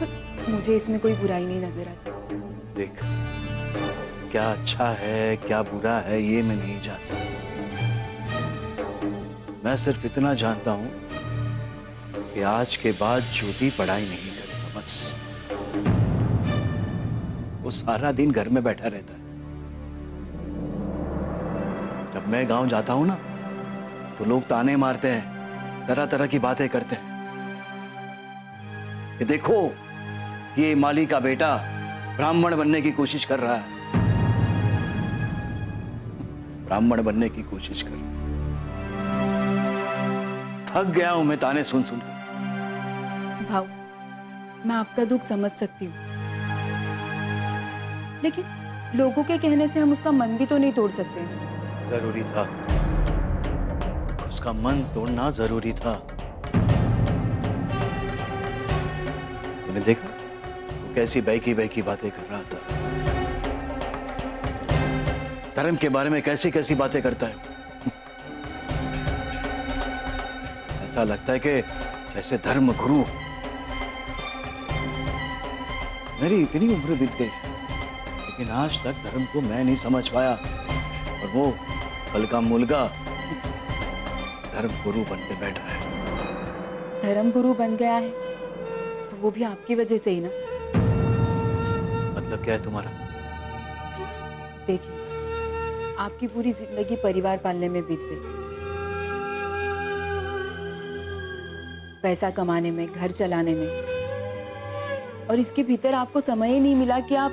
पर मुझे इसमें कोई बुराई नहीं नजर आती। देख, क्या अच्छा है क्या बुरा है ये मैं नहीं जानता। मैं सिर्फ इतना जानता हूं कि आज के बाद ज्योति पढ़ाई नहीं करेगा। बस वो सारा दिन घर में बैठा रहता है। जब मैं गांव जाता हूं ना तो लोग ताने मारते हैं, तरह तरह की बातें करते हैं कि देखो ये माली का बेटा ब्राह्मण बनने की कोशिश कर रहा है, ब्राह्मण बनने की कोशिश कर। थक गया हूं मैं ताने सुन सुन कर। भाव, मैं आपका दुख समझ सकती हूँ, लेकिन लोगों के कहने से हम उसका मन भी तो नहीं तोड़ सकते ना। जरूरी था, उसका मन तोड़ना जरूरी था। तूने देखा वो कैसी बहकी बहकी बातें कर रहा था, धर्म के बारे में कैसी कैसी बातें करता है। ऐसा लगता है कि जैसे धर्म गुरु। मेरी इतनी उम्र बीत गई लेकिन आज तक धर्म को मैं नहीं समझ पाया, और वो कल का मुलगा धर्म गुरु बन के बैठा है। धर्म गुरु बन गया है तो वो भी आपकी वजह से ही ना। मतलब क्या है तुम्हारा? देखिए, आपकी पूरी जिंदगी परिवार पालने में बीत गई, पैसा कमाने में, घर चलाने में, और इसके भीतर आपको समय ही नहीं मिला कि आप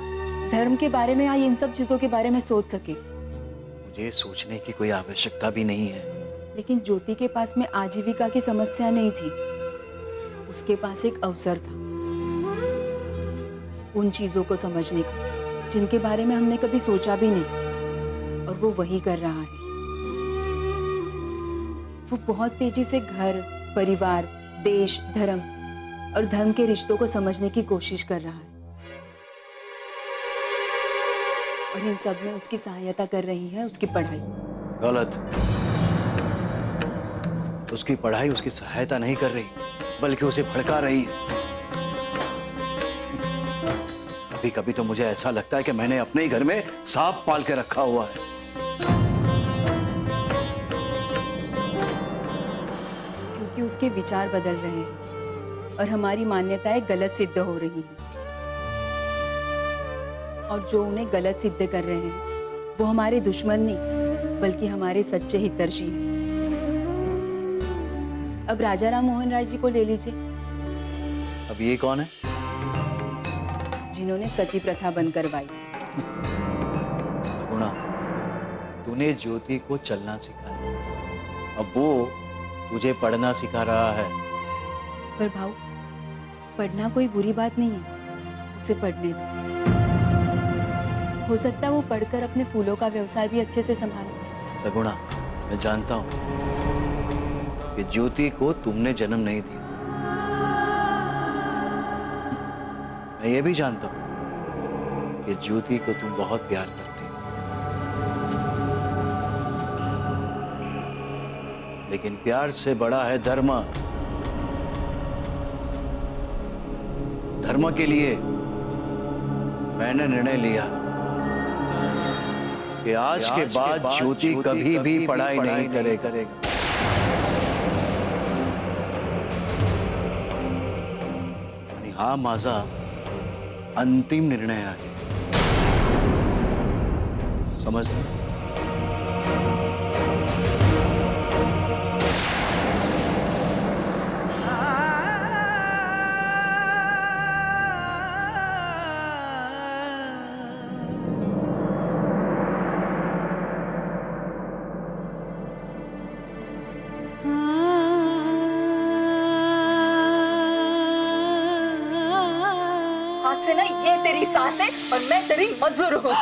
धर्म के बारे में या इन सब चीजों के बारे में सोच सके। मुझे सोचने की कोई आवश्यकता भी नहीं है। लेकिन ज्योति के पास में आजीविका की समस्या नहीं थी, उसके पास एक अवसर था उन चीजों को समझने का जिनके बारे में हमने कभी सोचा भी नहीं, और वो वही कर रहा है। वो बहुत तेजी से घर, परिवार, देश, धर्म और धर्म के रिश्तों को समझने की कोशिश कर रहा है, और इन सब में उसकी सहायता कर रही है उसकी पढ़ाई। गलत। उसकी पढ़ाई उसकी सहायता नहीं कर रही बल्कि उसे भड़का रही है। कभी कभी तो मुझे ऐसा लगता है कि मैंने अपने ही घर में सांप पाल के रखा हुआ है। क्योंकि उसके विचार बदल रहे हैं और हमारी मान्यताएं गलत सिद्ध हो रही हैं, और जो उन्हें गलत सिद्ध कर रहे हैं वो हमारे दुश्मन नहीं बल्कि हमारे सच्चे हितैषी हैं। अब राजा राम मोहन राय जी को ले लीजिए। अब ये कौन है? जिन्होंने सती प्रथा बंद करवाई। गुणा, तूने ज्योति को चलना सिखाया, अब वो तुझे पढ़ना सिखा रहा है। पर भाऊ, पढ़ना कोई बुरी बात नहीं है, उसे पढ़ने दो। हो सकता है वो पढ़कर अपने फूलों का व्यवसाय भी अच्छे से संभाले। सगुणा, मैं जानता हूं कि ज्योति को तुमने जन्म नहीं दिया। मैं ये भी जानता हूं कि ज्योति को तुम बहुत प्यार करती हो, लेकिन प्यार से बड़ा है धर्म। धर्म के लिए मैंने निर्णय लिया कि आज के बाद ज्योति कभी भी पढ़ाई नहीं करेगा। हा माझा अंतिम निर्णय आहे, समजलं? आज से ना ये तेरी सास है और मैं तेरी मजदूर हूँ।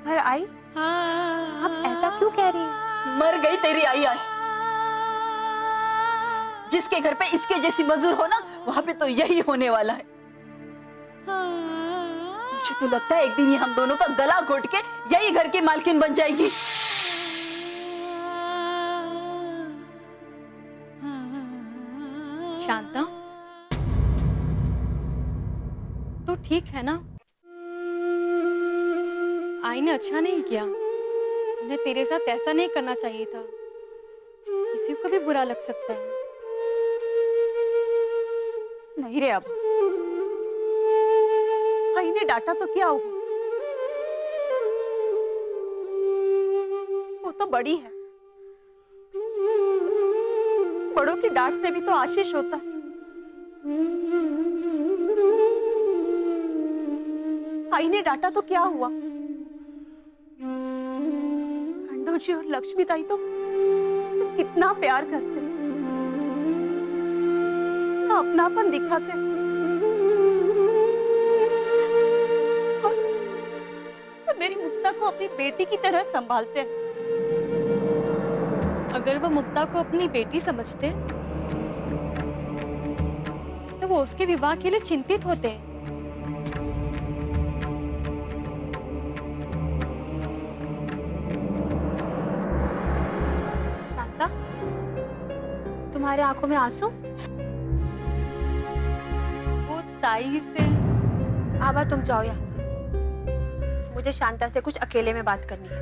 पर आई, आप ऐसा क्यों कह रही हैं? मर गई तेरी आई आज। जिसके घर पे इसके जैसी मजदूर हो ना, वहां पे तो यही होने वाला है। मुझे तो लगता है एक दिन ये हम दोनों का गला घोट के यही घर की मालकिन बन जाएगी। शांता, तो ठीक है ना? आई ने अच्छा नहीं किया, उन्हें तेरे साथ ऐसा नहीं करना चाहिए था। किसी को भी बुरा लग सकता है। नहीं रे, अब आई ने डांटा तो क्या हुआ, वो तो बड़ी है, बड़ों की डांट में भी तो आशीष होता है। आई ने डांटा तो क्या हुआ, खंडू जी और लक्ष्मी ताई तो उसे कितना प्यार करते, अपनापन दिखाते, और मेरी मुक्ता को अपनी बेटी की तरह संभालते हैं। अगर वो मुक्ता को अपनी बेटी समझते तो वो उसके विवाह के लिए चिंतित होते। शांता, तुम्हारे आंखों में आंसू? वो ताई से। आबा, तुम जाओ यहाँ से, मुझे शांता से कुछ अकेले में बात करनी है।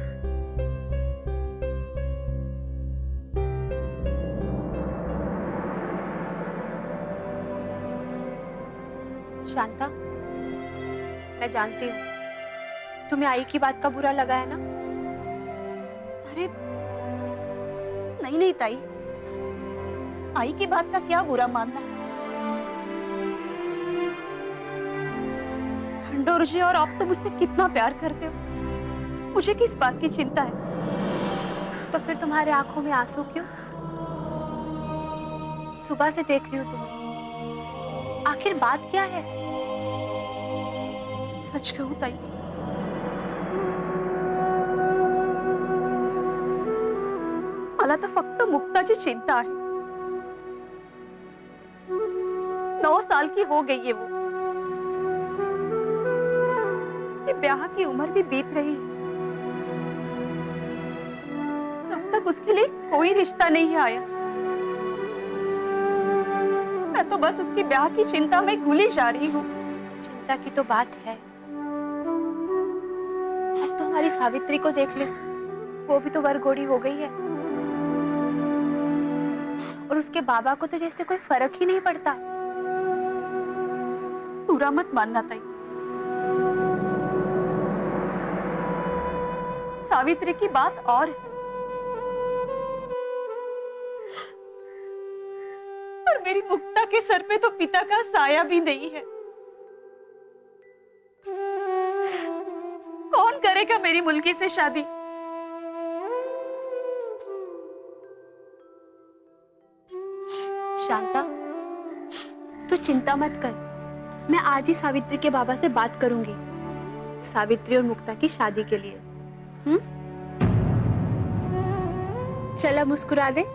शांता, मैं जानती हूँ तुम्हें आई की बात का बुरा लगा है ना? अरे नहीं नहीं ताई, आई की बात का क्या बुरा मानना। खंडोर जी और आप तो मुझसे कितना प्यार करते हो, मुझे किस बात की चिंता है। तो फिर तुम्हारे आंखों में आंसू क्यों? सुबह से देख रही हूँ तुम्हें, आखिर बात क्या है? सच कहूं ताई, मला तर फक्त मुक्ताची चिंता आहे। 9 साल की हो गई है वो, उसके ब्याह की उम्र भी बीत रही है, अब तक उसके लिए कोई रिश्ता नहीं आया। मैं तो बस उसकी ब्याह की चिंता में घुली जा रही हूँ। चिंता की तो बात है, अब तो हमारी सावित्री को देख ले, वो भी तो वरघोड़ी हो गई है, और उसके बाबा को तो जैसे कोई फर्क ही नहीं पड़ता। बुरा मत मानना ताई, सावित्री की बात और है, और मेरी मुक्ता के सर पे तो पिता का साया भी नहीं है। कौन करेगा मेरी मुल्की से शादी? शांता, तू चिंता मत कर, मैं आज ही सावित्री के बाबा से बात करूंगी, सावित्री और मुक्ता की शादी के लिए। चला मुस्कुरा दे।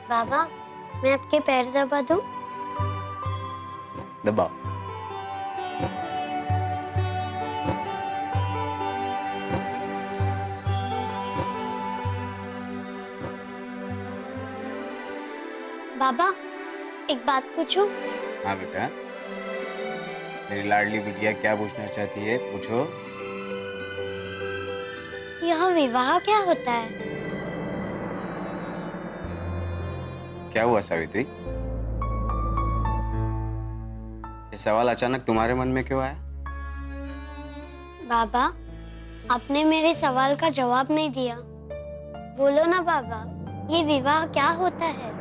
बाबा, मैं आपके पैर दबा दूं? दबाओ। बाबा, एक बात पूछूं? हाँ बेटा, मेरी लाडली बिटिया क्या पूछना चाहती है, पूछो। यहाँ विवाह क्या होता है? क्या हुआ सावित्री, ये सवाल अचानक तुम्हारे मन में क्यों आया? बाबा, आपने मेरे सवाल का जवाब नहीं दिया, बोलो ना बाबा, ये विवाह क्या होता है?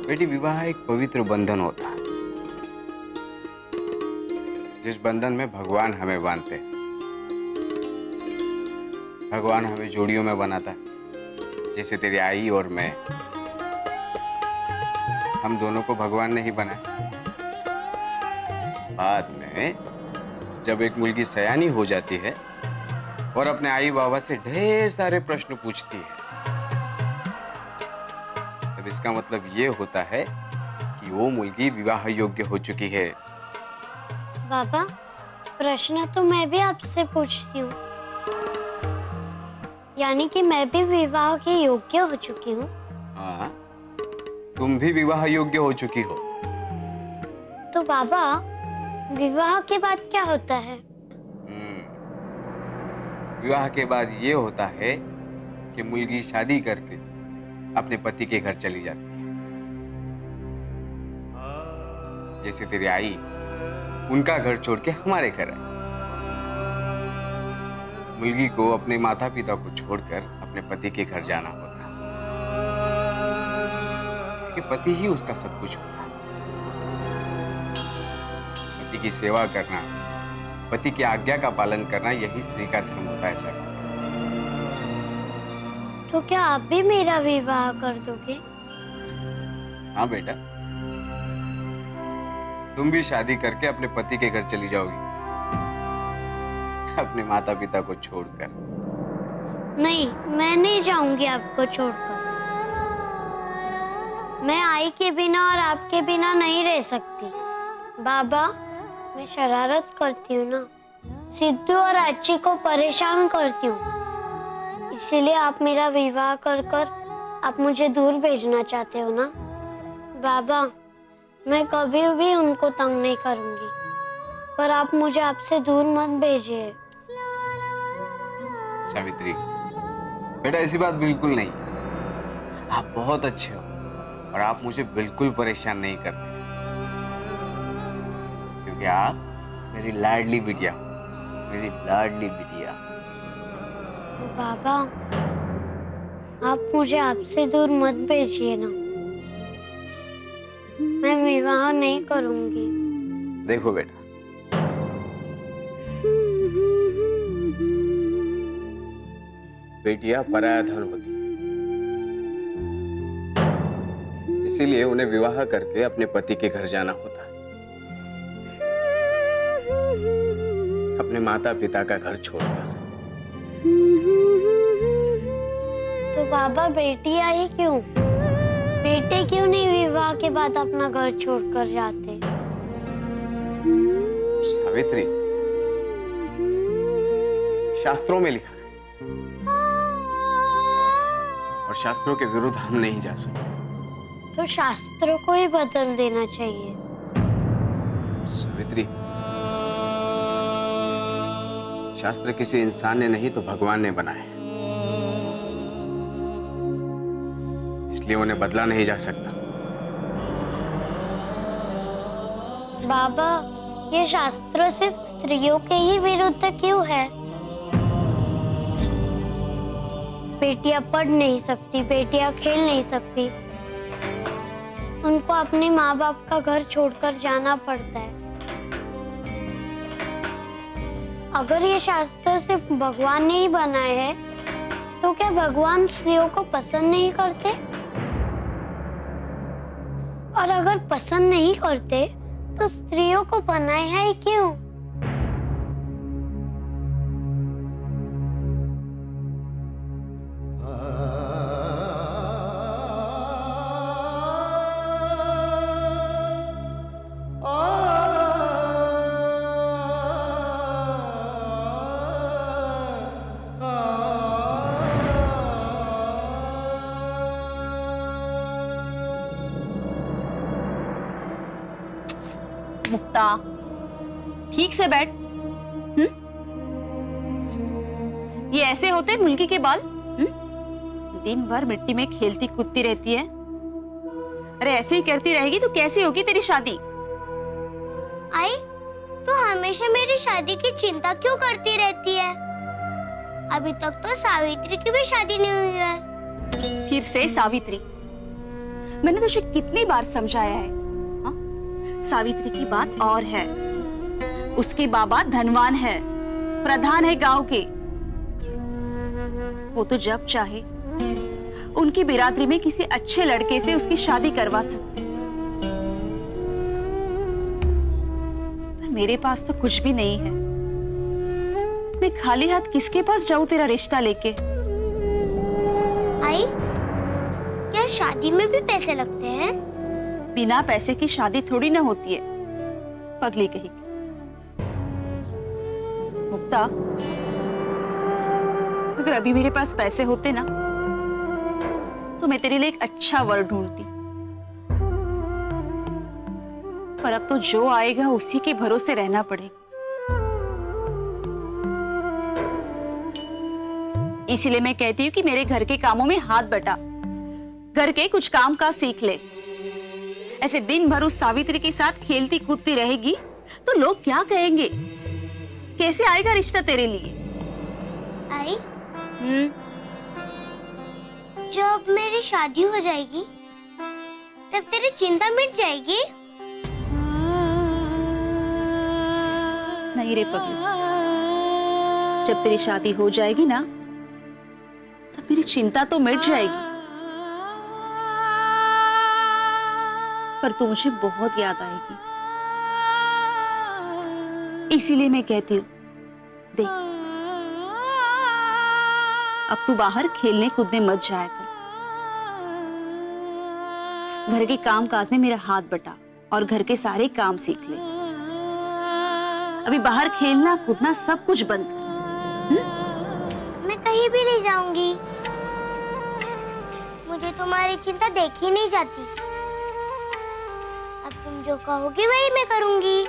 बेटी, विवाह एक पवित्र बंधन होता है, जिस बंधन में भगवान हमें बांधते हैं। भगवान हमें जोड़ियों में बनाता है, जैसे तेरी आई और मैं, हम दोनों को भगवान ने ही बनाया। बाद में जब एक मुलगी सयानी हो जाती है और अपने आई बाबा से ढेर सारे प्रश्न पूछती है, तब इसका मतलब ये होता है कि वो मुलगी विवाह योग्य हो चुकी है। बाबा, प्रश्न तो मैं भी आपसे पूछती हूँ, यानी कि मैं भी विवाह के योग्य हो चुकी हूँ। हाँ, तुम भी विवाह योग्य हो चुकी हो। तो बाबा, विवाह के बाद क्या होता है? विवाह के बाद ये होता है कि मुलगी शादी करके अपने पति के घर चली जाती है। जैसे तेरी आई उनका घर छोड़ के हमारे घर आई। मुलगी को अपने माता पिता को छोड़कर अपने पति के घर जाना होता है, कि पति ही उसका सब कुछ होता है। पति की सेवा करना, पति की आज्ञा का पालन करना, यही स्त्री का धर्म होता है सर। तो क्या आप भी मेरा विवाह कर दोगे? हाँ बेटा, तुम भी शादी करके अपने पति के घर चली जाओगी, अपने माता पिता को छोड़कर। नहीं, मैं नहीं जाऊंगी आपको छोड़कर। मैं आई के बिना और आपके बिना नहीं रह सकती। बाबा, मैं शरारत करती हूँ ना, सिद्धू और आची को परेशान करती हूँ, इसीलिए आप मेरा विवाह कर कर आप मुझे दूर भेजना चाहते हो ना? बाबा, मैं कभी भी उनको तंग नहीं करूंगी, पर आप मुझे आपसे दूर मत भेजिए। सावित्री, बेटा ऐसी बात बिल्कुल नहीं। आप बहुत अच्छे हो और आप मुझे बिल्कुल परेशान नहीं करते, क्योंकि आप मेरी लाडली बिटिया हो, मेरी लाडली बिटिया। तो बाबा, आप मुझे आपसे दूर मत भेजिए ना, मैं विवाह नहीं करूंगी। देखो बेटा, बेटियां पराया धन होती है, इसीलिए उन्हें विवाह करके अपने पति के घर जाना होता है, अपने माता पिता का घर छोड़कर। तो बाबा, बेटी आई क्यों? बेटे क्यों नहीं विवाह के बाद अपना घर छोड़कर जाते? सावित्री, शास्त्रों में लिखा है और शास्त्रों के विरुद्ध हम नहीं जा सकते। तो शास्त्रों को ही बदल देना चाहिए। सावित्री, शास्त्र किसी इंसान ने नहीं तो भगवान ने बनाए, इसलिए उन्हें बदला नहीं जा सकता। बाबा, ये शास्त्र सिर्फ स्त्रियों के ही विरुद्ध क्यों है? बेटियां पढ़ नहीं सकती, बेटियां खेल नहीं सकती, उनको अपने माँ बाप का घर छोड़कर जाना पड़ता है। अगर ये शास्त्र सिर्फ भगवान ने ही बनाए हैं, तो क्या भगवान स्त्रियों को पसंद नहीं करते? और अगर पसंद नहीं करते, तो स्त्रियों को बनाए है क्यों? मुक्ता, ठीक से बैठ। ये ऐसे होते मुल्की के बाल? दिन भर मिट्टी में खेलती कूदती रहती है। अरे ऐसे ही करती रहेगी तो कैसी होगी तेरी शादी? आई, तो हमेशा मेरी शादी की चिंता क्यों करती रहती है? अभी तक तो सावित्री की भी शादी नहीं हुई है। फिर से सावित्री? मैंने तुझे कितनी बार समझाया है, हा? सावित्री की बात और है। उसके बाबा धनवान है, प्रधान है गांव के। वो तो जब चाहे उनकी बिरादरी में किसी अच्छे लड़के से उसकी शादी करवा सकते। पर मेरे पास तो कुछ भी नहीं है। मैं खाली हाथ किसके पास जाऊं तेरा रिश्ता लेके? आई, क्या शादी में भी पैसे लगते हैं? बिना पैसे की शादी थोड़ी ना होती है, पगली कहीं की। मुक्ता, अगर अभी मेरे पास पैसे होते ना तो मैं तेरे लिए एक अच्छा वर ढूंढती, पर अब तो जो आएगा उसी के भरोसे रहना पड़ेगा। इसीलिए मैं कहती हूँ कि मेरे घर के कामों में हाथ बटा, घर के कुछ काम काज सीख ले। ऐसे दिन भर उस सावित्री के साथ खेलती कूदती रहेगी तो लोग क्या कहेंगे? कैसे आएगा रिश्ता तेरे लिए? आई, जब मेरी शादी हो जाएगी तब तेरी चिंता मिट जाएगी? नहीं रे पगली, जब तेरी शादी हो जाएगी ना तब मेरी चिंता तो मिट जाएगी, पर तू मुझे बहुत याद आएगी। इसीलिए मैं कहती हूँ, देख, अब तू बाहर खेलने कूदने मत जाया कर। घर के काम काज में मेरा हाथ बटा और घर के सारे काम सीख ले। अभी बाहर खेलना कूदना सब कुछ बंद कर। मैं कहीं भी नहीं जाऊंगी, मुझे तुम्हारी चिंता देखी नहीं जाती। अब तुम जो कहोगी वही मैं करूंगी।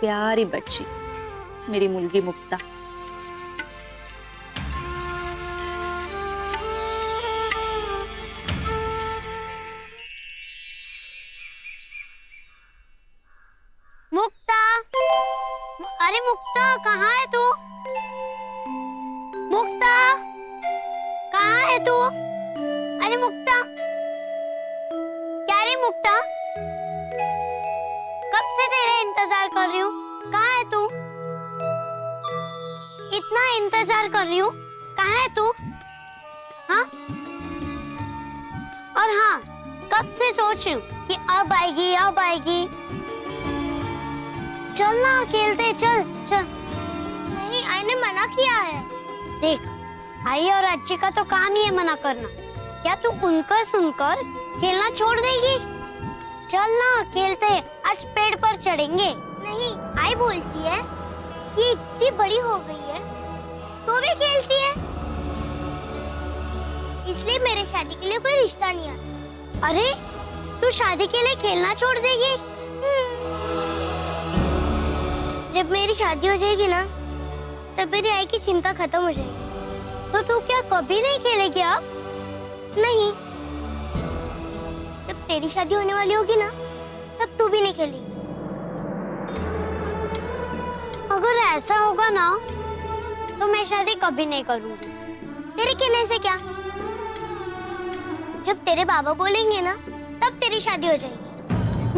प्यारी बच्ची, मेरी मुलगी मुक्ता। मुक्ता, अरे मुक्ता, कहाँ है तू? मुक्ता, कहाँ है तू? अरे मुक्ता, क्या रे मुक्ता? कब से तेरा इंतजार कर रही हूँ, कहाँ है तू? इतना इंतजार कर रही हूँ, कहाँ है तू? हाँ? और हाँ, कब से सोच रही हूँ कि अब आएगी अब आएगी। चल ना, खेलते, चल चल। नहीं, आई ने मना किया है। देख, आई और अच्छी का तो काम ही है मना करना। क्या तू उनका सुनकर खेलना छोड़ देगी? चल ना, खेलते हैं, आज पेड़ पर चढ़ेंगे। नहीं, आई बोलती है कि इतनी बड़ी हो गई है तो भी खेलती है, इसलिए मेरे शादी के लिए कोई रिश्ता नहीं आता। अरे, तू शादी के लिए खेलना छोड़ देगी? जब मेरी शादी हो जाएगी ना तब मेरी आई की चिंता खत्म हो जाएगी। तो तू क्या कभी नहीं खेलेगी अब? नहीं, जब तेरी शादी होने वाली होगी ना तब तू भी नहीं खेलेगी। अगर ऐसा होगा ना तो मैं शादी कभी नहीं करूंगी। तेरे कहने से क्या, जब तेरे बाबा बोलेंगे ना तब तेरी शादी हो जाएगी।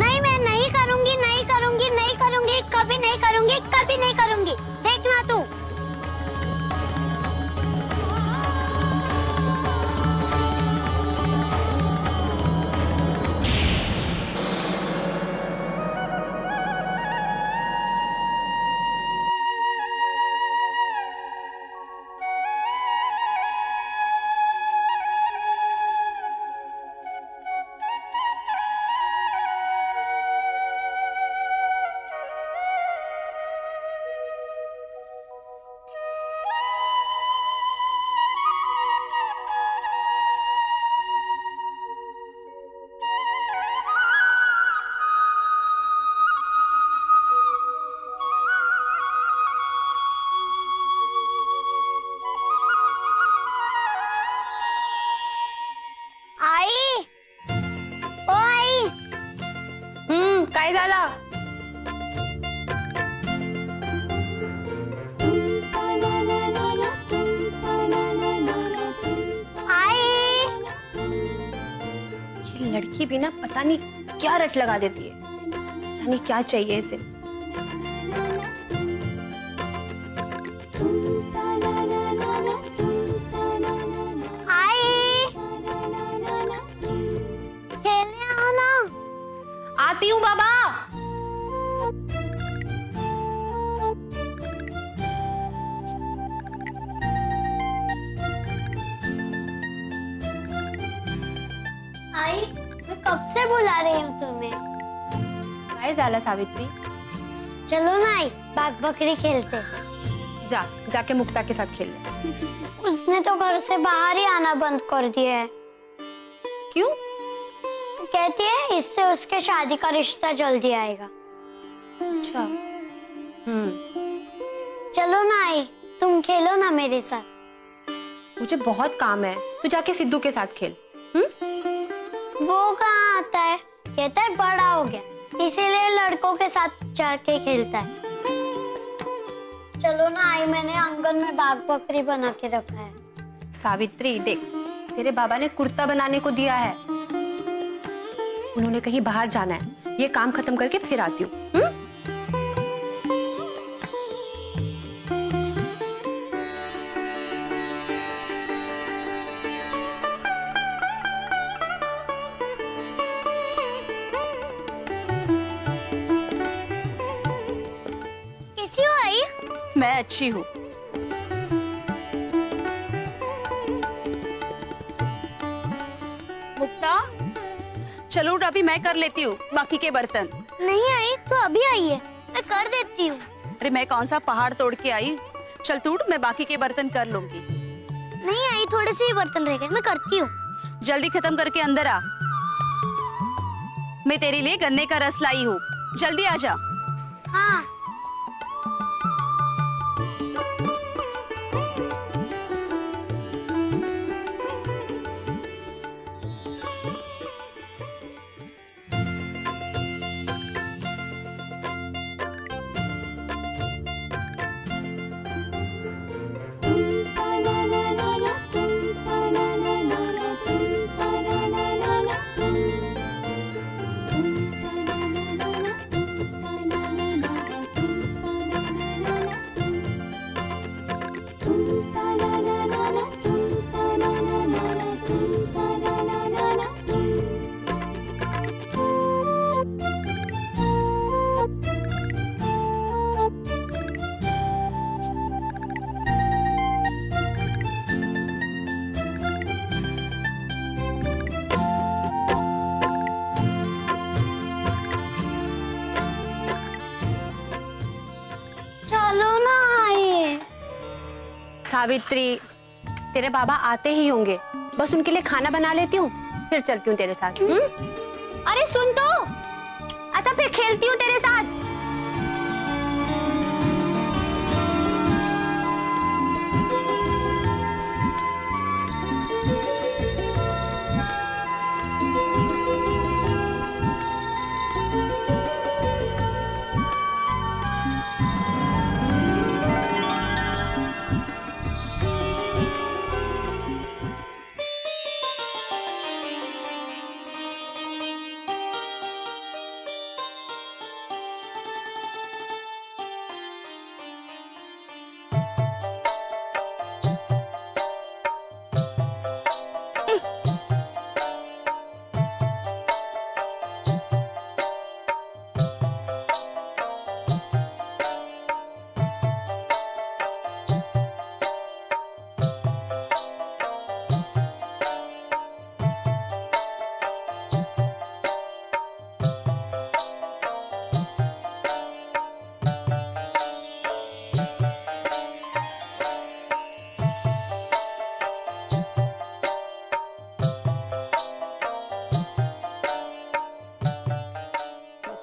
नहीं, मैं नहीं करूंगी, नहीं करूंगी, नहीं करूंगी, कभी नहीं करूंगी, कभी नहीं करूंगी। देखना तू। काय झाला? ये लड़की भी ना पता नहीं क्या रट लगा देती है, पता नहीं क्या चाहिए इसे। आई, आती हूँ बाबा। आई, मैं कब से बुला रही हूँ तुम्हें। काय झालं सावित्री? चलो ना आई, बाग बकरी खेलते। जाके मुक्ता के साथ खेल ले। उसने तो घर से बाहर ही आना बंद कर दिया है। क्यों? कहती है इससे उसके शादी का रिश्ता जल्दी आएगा। अच्छा। चलो ना आई, तुम खेलो ना मेरे साथ। मुझे बहुत काम है, तू जाके सिद्धू के साथ खेल। वो कहाँ आता है, कहता है बड़ा हो गया इसीलिए लड़कों के साथ जाके खेलता है। चलो ना आई, मैंने आंगन में बाग बकरी बना के रखा है। सावित्री देख, तेरे बाबा ने कुर्ता बनाने को दिया है। उन्होंने कहीं बाहर जाना है, ये काम खत्म करके फिर आती हूँ। कैसी हो आई? मैं अच्छी हूँ। मुक्ता, चलो उठ, अभी मैं कर लेती हूँ बाकी के बर्तन। नहीं आई, तो अभी आई है, मैं कर देती हूँ। अरे मैं कौन सा पहाड़ तोड़ के आई, चल तू उठ, मैं बाकी के बर्तन कर लूंगी। नहीं आई, थोड़े से ही बर्तन रह गए, मैं करती हूँ। जल्दी खत्म करके अंदर आ, मैं तेरे लिए गन्ने का रस लाई हूँ, जल्दी आ जा। हाँ। चलो ना आई। सावित्री, तेरे बाबा आते ही होंगे, बस उनके लिए खाना बना लेती हूँ, फिर चलती हूँ तेरे साथ। अरे सुन तो, अच्छा फिर खेलती हूँ तेरे साथ।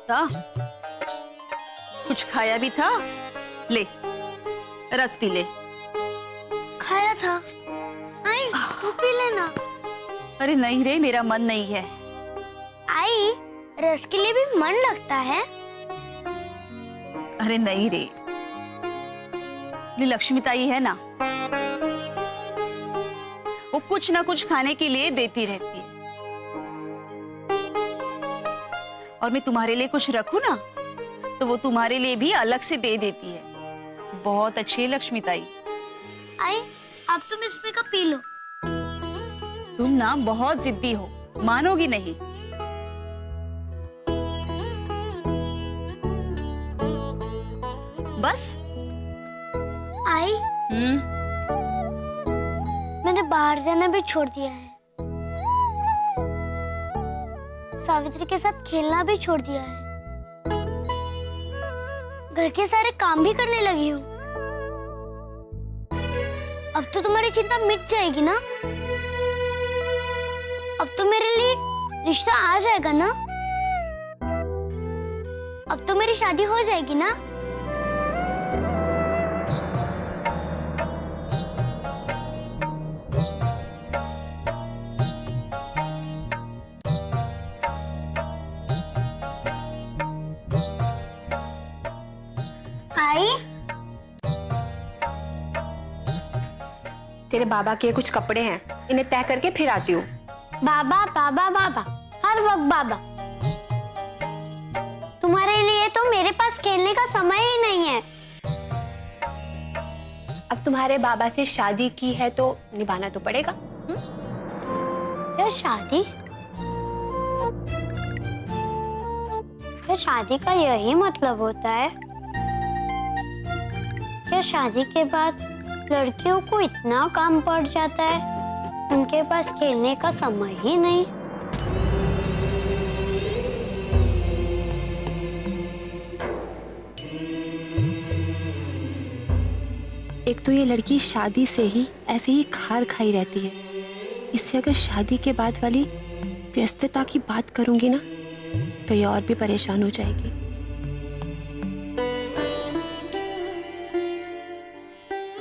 था, कुछ खाया भी था, ले रस पी ले। खाया था। आई, तू पी लेना। अरे नहीं रे, मेरा मन नहीं है। आई, रस के लिए भी मन लगता है। अरे नहीं रे, लक्ष्मी ताई है ना, वो कुछ ना कुछ खाने के लिए देती रहती है, और मैं तुम्हारे लिए कुछ रखूं ना तो वो तुम्हारे लिए भी अलग से दे देती है। बहुत अच्छी है लक्ष्मी ताई। आई, अब तुम इसमें का पी लो। तुम ना बहुत जिद्दी हो, मानोगी नहीं। बस। आई मैंने बाहर जाना भी छोड़ दिया है, सावित्री के साथ खेलना भी छोड़ दिया है, घर के सारे काम भी करने लगी हूँ। अब तो तुम्हारी चिंता मिट जाएगी ना? अब तो मेरे लिए रिश्ता आ जाएगा ना? अब तो मेरी शादी हो जाएगी ना? आई तेरे बाबा के कुछ कपड़े हैं, इन्हें तय करके फिर आती हूँ। बाबा बाबा बाबा, हर वक्त बाबा। तुम्हारे लिए तो मेरे पास खेलने का समय ही नहीं है। अब तुम्हारे बाबा से शादी की है तो निभाना तो पड़ेगा। क्या शादी? क्या शादी का यही मतलब होता है? क्या शादी के बाद लड़कियों को इतना काम पड़ जाता है, उनके पास खेलने का समय ही नहीं? एक तो ये लड़की शादी से ही ऐसे ही खार खाई रहती है, इससे अगर शादी के बाद वाली व्यस्तता की बात करूंगी ना तो ये और भी परेशान हो जाएगी।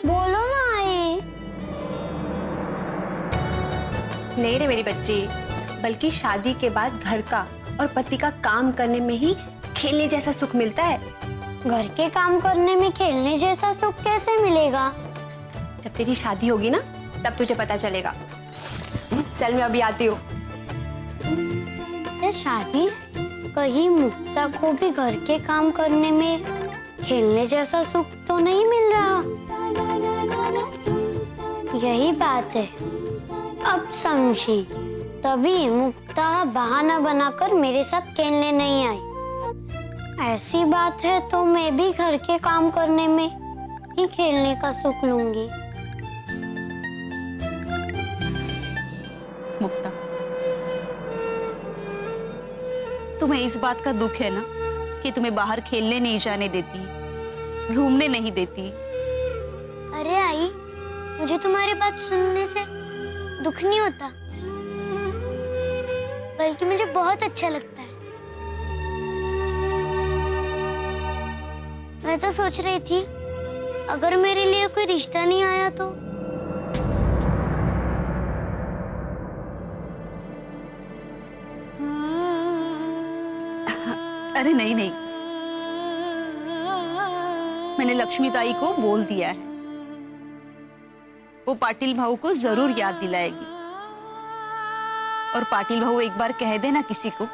बोलो ना आई। नहीं रे मेरी बच्ची, बल्कि शादी के बाद घर का और पति का काम करने में ही खेलने जैसा सुख मिलता है। घर के काम करने में खेलने जैसा सुख कैसे मिलेगा? जब तेरी शादी होगी ना तब तुझे पता चलेगा। चल मैं अभी आती हूँ। ये शादी? कहीं मुक्ता को भी घर के काम करने में खेलने जैसा सुख तो नहीं मिल रहा? यही बात है, अब समझी। तभी मुक्ता बहाना बनाकर मेरे साथ खेलने नहीं आई। ऐसी बात है तो मैं भी घर के काम करने में ही खेलने का सुख लूंगी। मुक्ता, तुम्हें इस बात का दुख है ना कि तुम्हें बाहर खेलने नहीं जाने देती, घूमने नहीं देती। अरे आई, मुझे तुम्हारी बात सुनने से दुख नहीं होता, बल्कि मुझे बहुत अच्छा लगता है। मैं तो सोच रही थी अगर मेरे लिए कोई रिश्ता नहीं आया तो। अरे नहीं नहीं, मैंने लक्ष्मी ताई को बोल दिया है, वो पाटिल भाऊ को जरूर याद दिलाएगी। और पाटिल भाऊ एक बार कह देना किसी को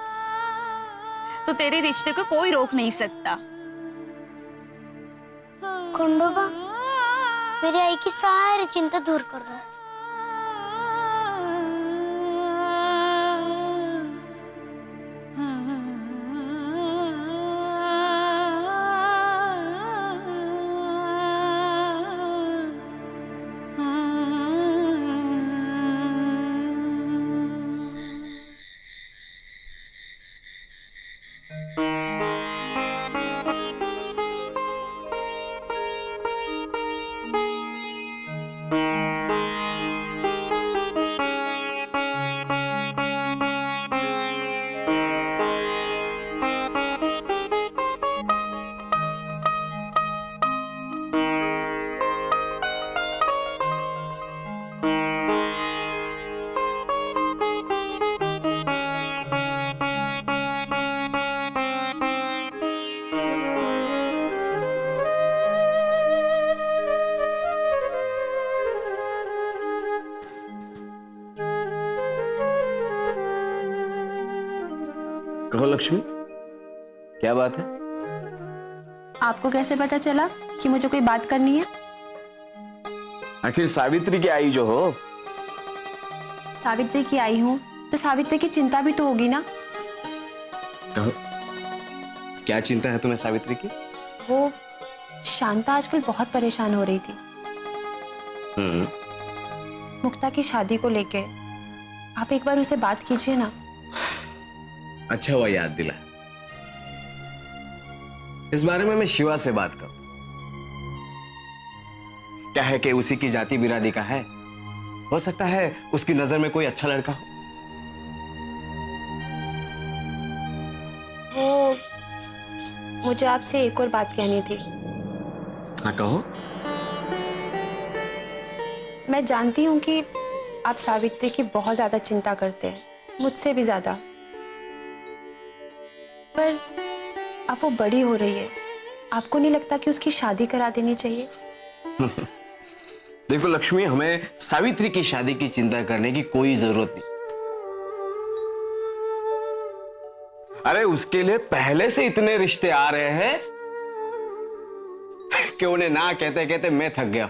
तो तेरे रिश्ते को कोई रोक नहीं सकता। खंडोबा, मेरी आई की सारी चिंता दूर कर दो। कहो लक्ष्मी, क्या बात है? आपको कैसे पता चला कि मुझे कोई बात करनी है? आखिर सावित्री की आई जो हो। सावित्री की आई हूँ तो सावित्री की चिंता भी तो होगी ना। कहो, क्या चिंता है तुम्हें सावित्री की? वो शांता आजकल बहुत परेशान हो रही थी मुक्ता की शादी को लेके। आप एक बार उसे बात कीजिए ना। अच्छा हुआ याद दिला। इस बारे में मैं शिवा से बात करूं। क्या है कि उसी की जाति बिरादरी का है, हो सकता है उसकी नजर में कोई अच्छा लड़का हो। वो मुझे आपसे एक और बात कहनी थी। हाँ कहो। मैं जानती हूँ कि आप सावित्री की बहुत ज्यादा चिंता करते हैं, मुझसे भी ज्यादा। पर अब वो बड़ी हो रही है, आपको नहीं लगता कि उसकी शादी करा देनी चाहिए? देखो लक्ष्मी, हमें सावित्री की शादी की चिंता करने की कोई जरूरत नहीं। अरे उसके लिए पहले से इतने रिश्ते आ रहे हैं कि उन्हें ना कहते कहते मैं थक गया।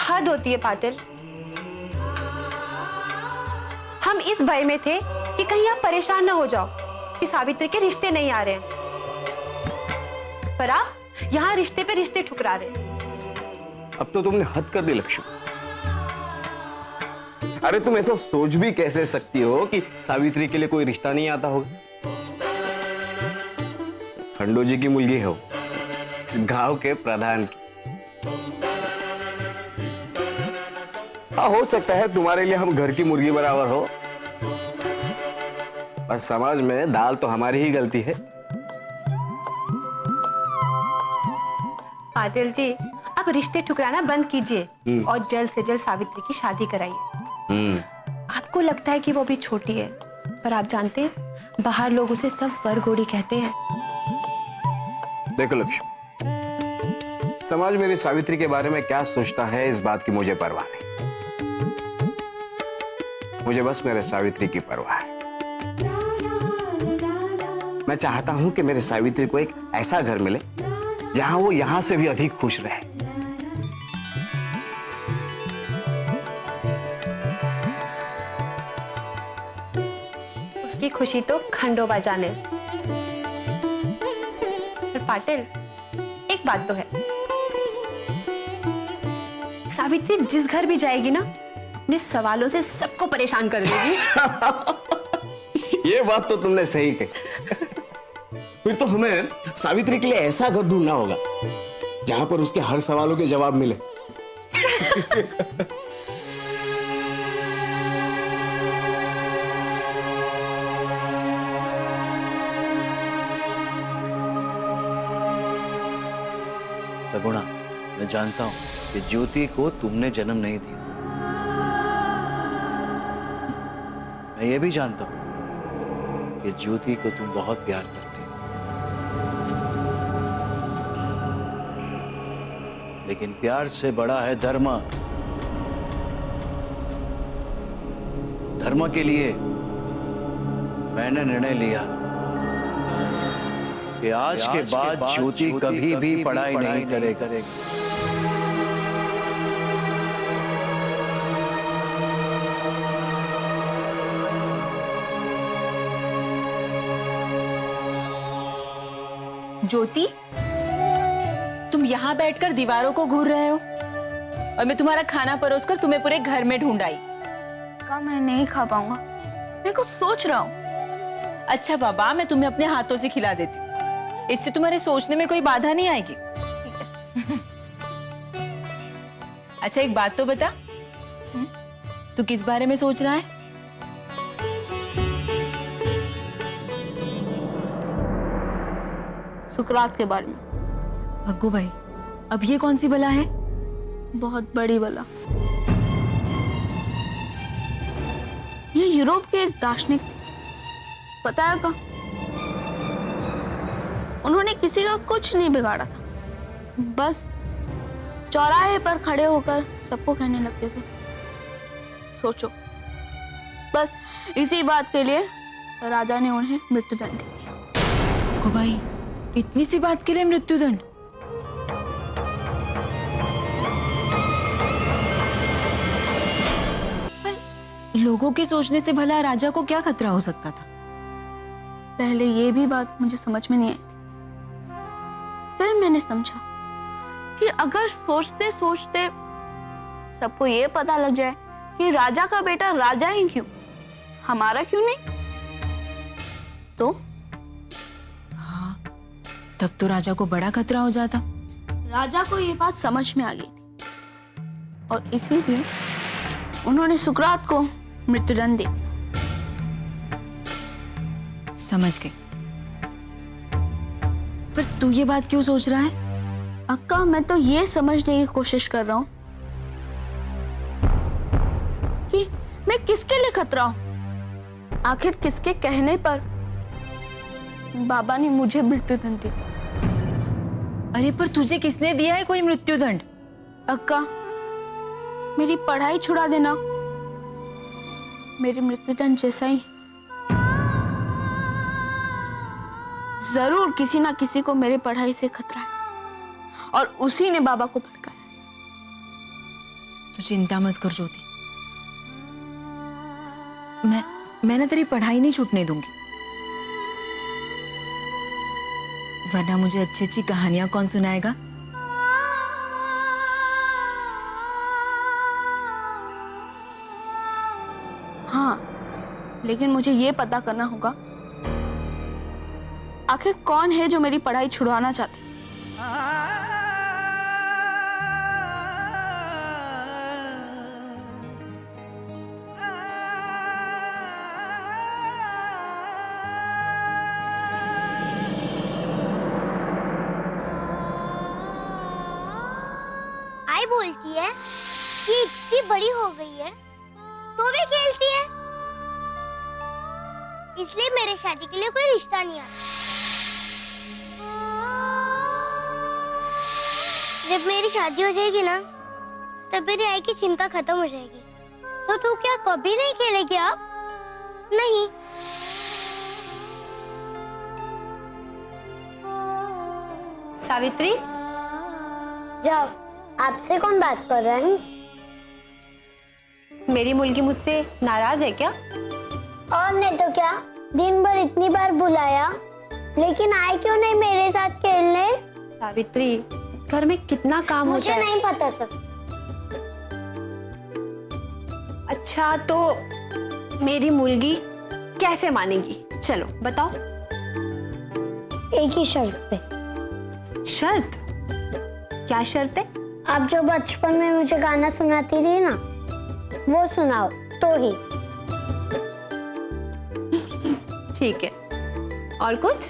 हद होती है पाटिल। हम इस भय में थे कि कहीं आप परेशान ना हो जाओ कि सावित्री के रिश्ते नहीं आ रहे हैं, पर आप यहां रिश्ते पे रिश्ते ठुकरा रहे हैं। अब तो तुमने हद कर दी लक्ष्मी। अरे तुम ऐसा सोच भी कैसे सकती हो कि सावित्री के लिए कोई रिश्ता नहीं आता होगा? खंडो जी की मुलगी है वो, इस गांव के प्रधान की। हाँ, हो सकता है तुम्हारे लिए हम घर की मुर्गी बराबर हो, पर समाज में दाल तो हमारी ही गलती है। पाटिल जी, आप रिश्ते ठुकराना बंद कीजिए और जल्द से जल्द सावित्री की शादी कराइए। आपको लगता है कि वो भी छोटी है, पर आप जानते हैं बाहर लोग उसे सब वरगोड़ी कहते हैं। देखो लक्ष्मी, समाज मेरी सावित्री के बारे में क्या सोचता है इस बात की मुझे परवाह नहीं। मुझे बस मेरे सावित्री की परवाह है। मैं चाहता हूं कि मेरे सावित्री को एक ऐसा घर मिले जहां वो यहां से भी अधिक खुश रहे। उसकी खुशी तो खंडोबा जाने। पर पाटिल, एक बात तो है, सावित्री जिस घर भी जाएगी ना, अपने सवालों से सबको परेशान कर देगी। ये बात तो तुमने सही कही। फिर तो हमें सावित्री के लिए ऐसा घर ढूंढना होगा जहां पर उसके हर सवालों के जवाब मिले। सगुणा, मैं जानता हूं कि ज्योति को तुमने जन्म नहीं दिया। मैं ये भी जानता हूं कि ज्योति को तुम बहुत प्यार करती हो, लेकिन प्यार से बड़ा है धर्म। धर्म के लिए मैंने निर्णय लिया कि आज के बाद ज्योति कभी भी पढ़ाई नहीं करेगी। ज्योति, तुम यहाँ बैठकर दीवारों को घूर रहे हो और मैं तुम्हारा खाना परोसकर तुम्हें पूरे घर में ढूंढ आई। का मैं नहीं खा पाऊंगा, मैं कुछ सोच रहा हूँ। अच्छा बाबा, मैं तुम्हें अपने हाथों से खिला देती हूँ, इससे तुम्हारे सोचने में कोई बाधा नहीं आएगी। अच्छा एक बात तो बता, तू किस बारे में सोच रहा है? सुकरात के बारे में। भग्गू भाई, अब ये कौन सी बला है? बहुत बड़ी बला। ये यूरोप के एक दार्शनिक थे, पता है का? उन्होंने किसी का कुछ नहीं बिगाड़ा था, बस चौराहे पर खड़े होकर सबको कहने लगते थे। सोचो, बस इसी बात के लिए राजा ने उन्हें मृत्युदंड दिया। को भाई, इतनी सी बात के लिए मृत्युदंड? पर लोगों के सोचने से भला राजा को क्या खतरा हो सकता था? पहले ये भी बात मुझे समझ में नहीं आई, फिर मैंने समझा कि अगर सोचते सोचते सबको ये पता लग जाए कि राजा का बेटा राजा ही क्यों, हमारा क्यों नहीं, तो हाँ, तब तो राजा को बड़ा खतरा हो जाता। राजा को ये बात समझ में आ गई थी और इसीलिए उन्होंने सुकरात को मृत्युदंड दे दिया। समझ गई। पर तू ये बात क्यों सोच रहा है? अक्का, मैं तो ये समझने की कोशिश कर रहा हूं कि मैं किसके लिए खतरा हूं। आखिर किसके कहने पर बाबा ने मुझे मृत्युदंड दे दिया? अरे पर तुझे किसने दिया है कोई मृत्युदंड? अक्का, मेरी पढ़ाई छुड़ा देना मेरे मृत्युदंड जैसा ही। जरूर किसी ना किसी को मेरे पढ़ाई से खतरा है और उसी ने बाबा को भड़काया। तू चिंता मत कर ज्योति, मैं ना तेरी पढ़ाई नहीं छूटने दूंगी, वरना मुझे अच्छी अच्छी कहानियां कौन सुनाएगा? हाँ, लेकिन मुझे ये पता करना होगा आखिर कौन है जो मेरी पढ़ाई छुड़वाना चाहते हैं। आई बोलती है कि इतनी बड़ी हो गई है तो भी खेलती है, इसलिए मेरे शादी के लिए कोई रिश्ता नहीं आया। जब मेरी शादी हो जाएगी ना, तब मेरी आई की चिंता खत्म हो जाएगी। तो तू क्या कभी नहीं खेलेगी आप? नहीं। सावित्री, जाओ, आपसे कौन बात कर रहा है? मेरी मुलगी मुझसे नाराज है क्या? और नहीं तो क्या, दिन भर इतनी बार बुलाया लेकिन आए क्यों नहीं मेरे साथ खेलने? सावित्री, घर में कितना काम होता है। मुझे नहीं पता सब। अच्छा, तो मेरी मुलगी कैसे मानेगी? चलो बताओ। एक ही शर्त पे। शर्त? क्या शर्त है? आप जो बचपन में मुझे गाना सुनाती थी ना, वो सुनाओ तो ही। ठीक है, और कुछ?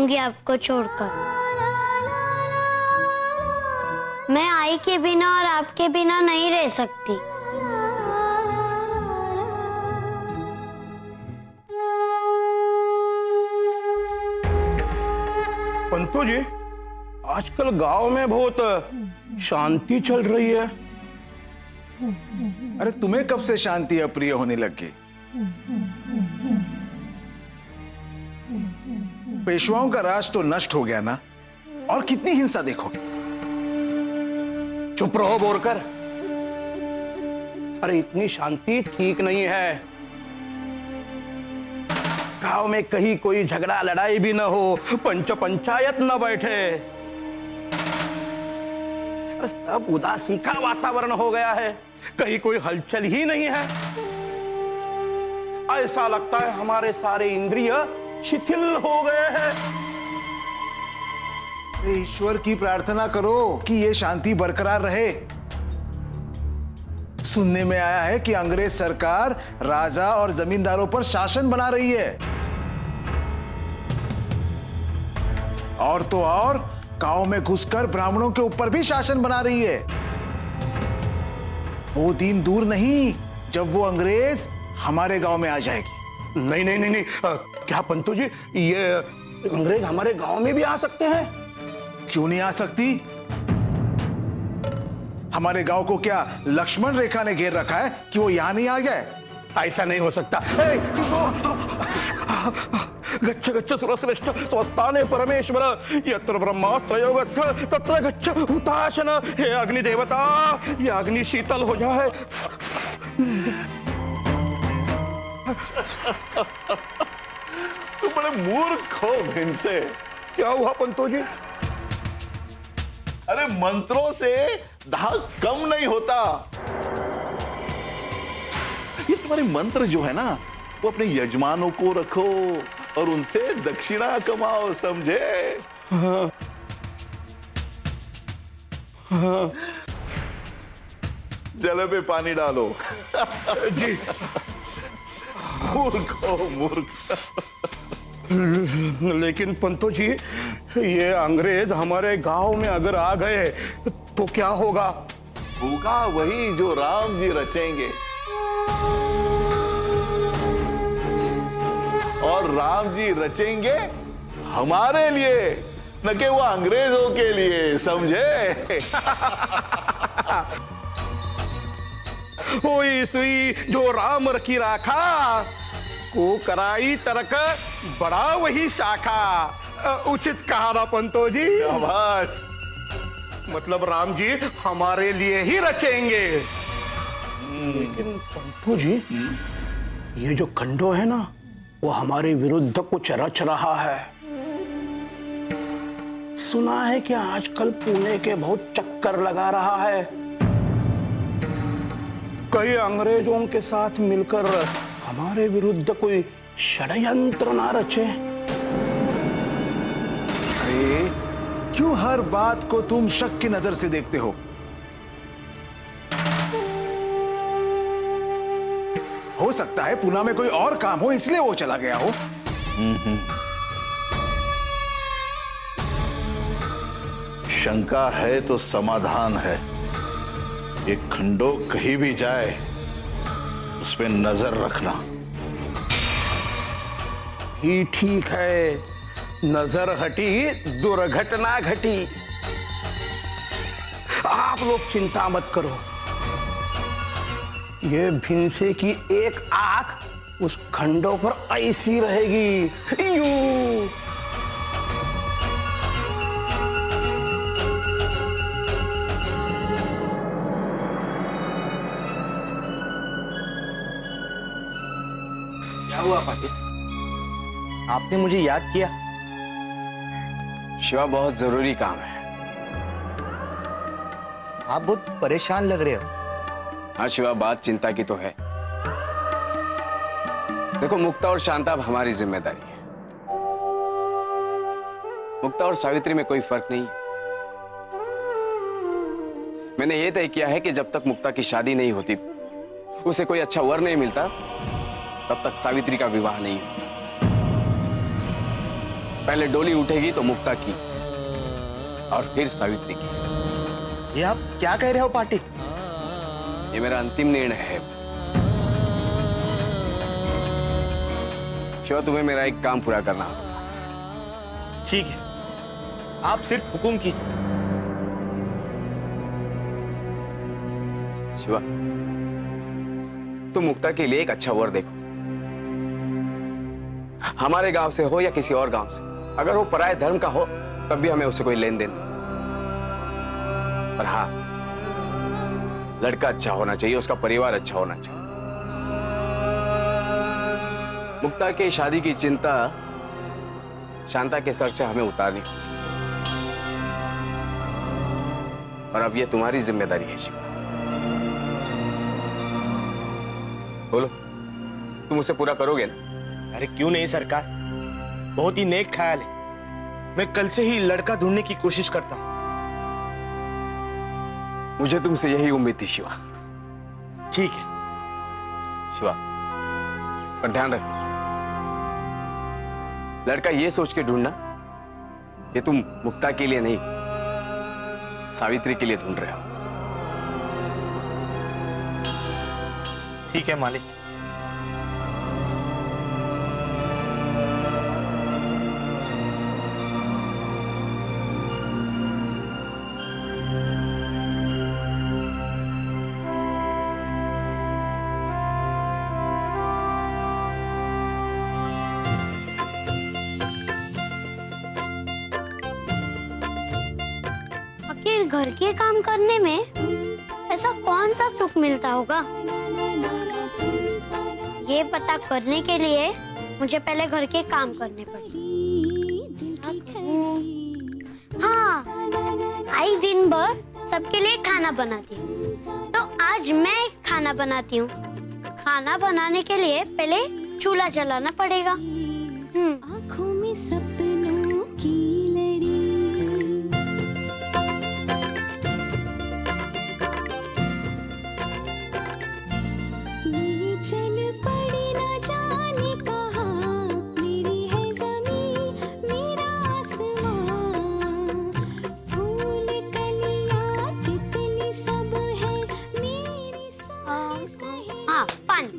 जाऊंगी आपको छोड़कर। मैं आई के बिना और आपके बिना नहीं रह सकती। पंतु जी, आजकल गांव में बहुत शांति चल रही है। अरे तुम्हें कब से शांति अप्रिय होने लगी? पेशवाओं का राज तो नष्ट हो गया ना, और कितनी हिंसा देखोगे। चुप रहो बोरकर। अरे इतनी शांति ठीक नहीं है। गांव में कहीं कोई झगड़ा लड़ाई भी न हो, पंचायत न बैठे। अरे सब उदासी का वातावरण हो गया है, कहीं कोई हलचल ही नहीं है। ऐसा लगता है हमारे सारे इंद्रिय शिथिल हो गए हैं। ईश्वर की प्रार्थना करो कि ये शांति बरकरार रहे। सुनने में आया है कि अंग्रेज सरकार राजा और जमींदारों पर शासन बना रही है, और तो और गांव में घुसकर ब्राह्मणों के ऊपर भी शासन बना रही है। वो दिन दूर नहीं जब वो अंग्रेज हमारे गांव में आ जाएगी। नहीं नहीं नहीं नहीं, क्या पंतु जी, ये अंग्रेज हमारे गांव में भी आ सकते हैं? क्यों नहीं आ सकती? हमारे गांव को क्या लक्ष्मण रेखा ने घेर रखा है कि वो यहां नहीं आ गए? ऐसा नहीं हो सकता। गच्छ गच्छ सुरश्रेष्ठ स्वस्थाने परमेश्वर, यत्र ब्रह्मास्त्रयो गच्छ तत्र गच्छ हुताशन। हे अग्नि देवता, ये अग्नि शीतल हो जाए। तुम बड़े मूर्ख हो भिनसे। क्या हुआ पंतो जी? अरे मंत्रों से दाग कम नहीं होता। ये तुम्हारे मंत्र जो है ना, वो अपने यजमानों को रखो और उनसे दक्षिणा कमाओ, समझे? हाँ। हाँ। जल में पानी डालो। जी। मूर्ख हो मूर्ख। लेकिन पंतो जी, ये अंग्रेज हमारे गांव में अगर आ गए तो क्या होगा? होगा वही जो राम जी रचेंगे, और राम जी रचेंगे हमारे लिए, न कि वो अंग्रेजों के लिए, समझे? ओई सुई जो राम रखी राखा, को कराई तरक बड़ा वही शाखा। उचित कहा ना पंतो जी? शाबाश। मतलब राम जी हमारे लिए ही रचेंगे। लेकिन पंतो जी, ये जो खंडो है ना, वो हमारे विरुद्ध कुछ रच रहा है। सुना है कि आजकल पुणे के बहुत चक्कर लगा रहा है। कई अंग्रेजों के साथ मिलकर हमारे विरुद्ध कोई षड्यंत्र ना रचे। अरे क्यों हर बात को तुम शक की नजर से देखते हो? हो सकता है पुणे में कोई और काम हो, इसलिए वो चला गया हो। शंका है तो समाधान है। ये खंडो कहीं भी जाए, उस पे नजर रखना। ही ठीक है, नजर हटी दुर्घटना घटी। आप लोग चिंता मत करो, ये भिनसे की एक आंख उस खंडो पर ऐसी रहेगी। यूं। क्या हुआ पाटिल? आपने मुझे याद किया? शिवा, बहुत जरूरी काम है। आप बहुत परेशान लग रहे हो। हाँ शिवा, बात चिंता की तो है। देखो, मुक्ता और शांता अब हमारी जिम्मेदारी है। मुक्ता और सावित्री में कोई फर्क नहीं। मैंने ये तय किया है कि जब तक मुक्ता की शादी नहीं होती, उसे कोई अच्छा वर नहीं मिलता, तब तक सावित्री का विवाह नहीं। पहले डोली उठेगी तो मुक्ता की और फिर सावित्री की। ये आप क्या कह रहे हो पाटी? ये मेरा अंतिम निर्णय है। शिवा, तुम्हें मेरा एक काम पूरा करना होगा। ठीक है, आप सिर्फ हुकुम कीजिए। शिवा, तुम मुक्ता के लिए एक अच्छा वर देखो। हमारे गांव से हो या किसी और गांव से, अगर वो पराये धर्म का हो तब भी हमें उससे कोई लेन देन नहीं। पर हाँ, लड़का अच्छा होना चाहिए, उसका परिवार अच्छा होना चाहिए। मुक्ता की शादी की चिंता शांता के सर से हमें उतारनी होगी। और अब ये तुम्हारी जिम्मेदारी है शिवा। बोलो, तुम उसे पूरा करोगे ना? अरे क्यों नहीं सरकार, बहुत ही नेक ख्याल है। मैं कल से ही लड़का ढूंढने की कोशिश करता हूँ। मुझे तुमसे यही उम्मीद थी शिवा। ठीक है शिवा, पर ध्यान रखो, लड़का ये सोच के ढूंढना ये तुम मुक्ता के लिए नहीं, सावित्री के लिए ढूंढ रहे हो। ठीक है मालिक। आखिर घर के काम करने में ऐसा कौन सा सुख मिलता होगा? ये पता करने के लिए मुझे पहले घर के काम करने पड़े। हाँ, आई दिन भर सबके लिए खाना बनाती हूँ, तो आज मैं खाना बनाती हूँ। खाना बनाने के लिए पहले चूल्हा जलाना पड़ेगा। आँखों में सपनों की लड़ी। चल पड़ी ना जाने कहाँ, मेरी है ज़मीं मेरा आसमां, फूल कलियाँ तितली सब है मेरी सांस है। हाँ, पानी।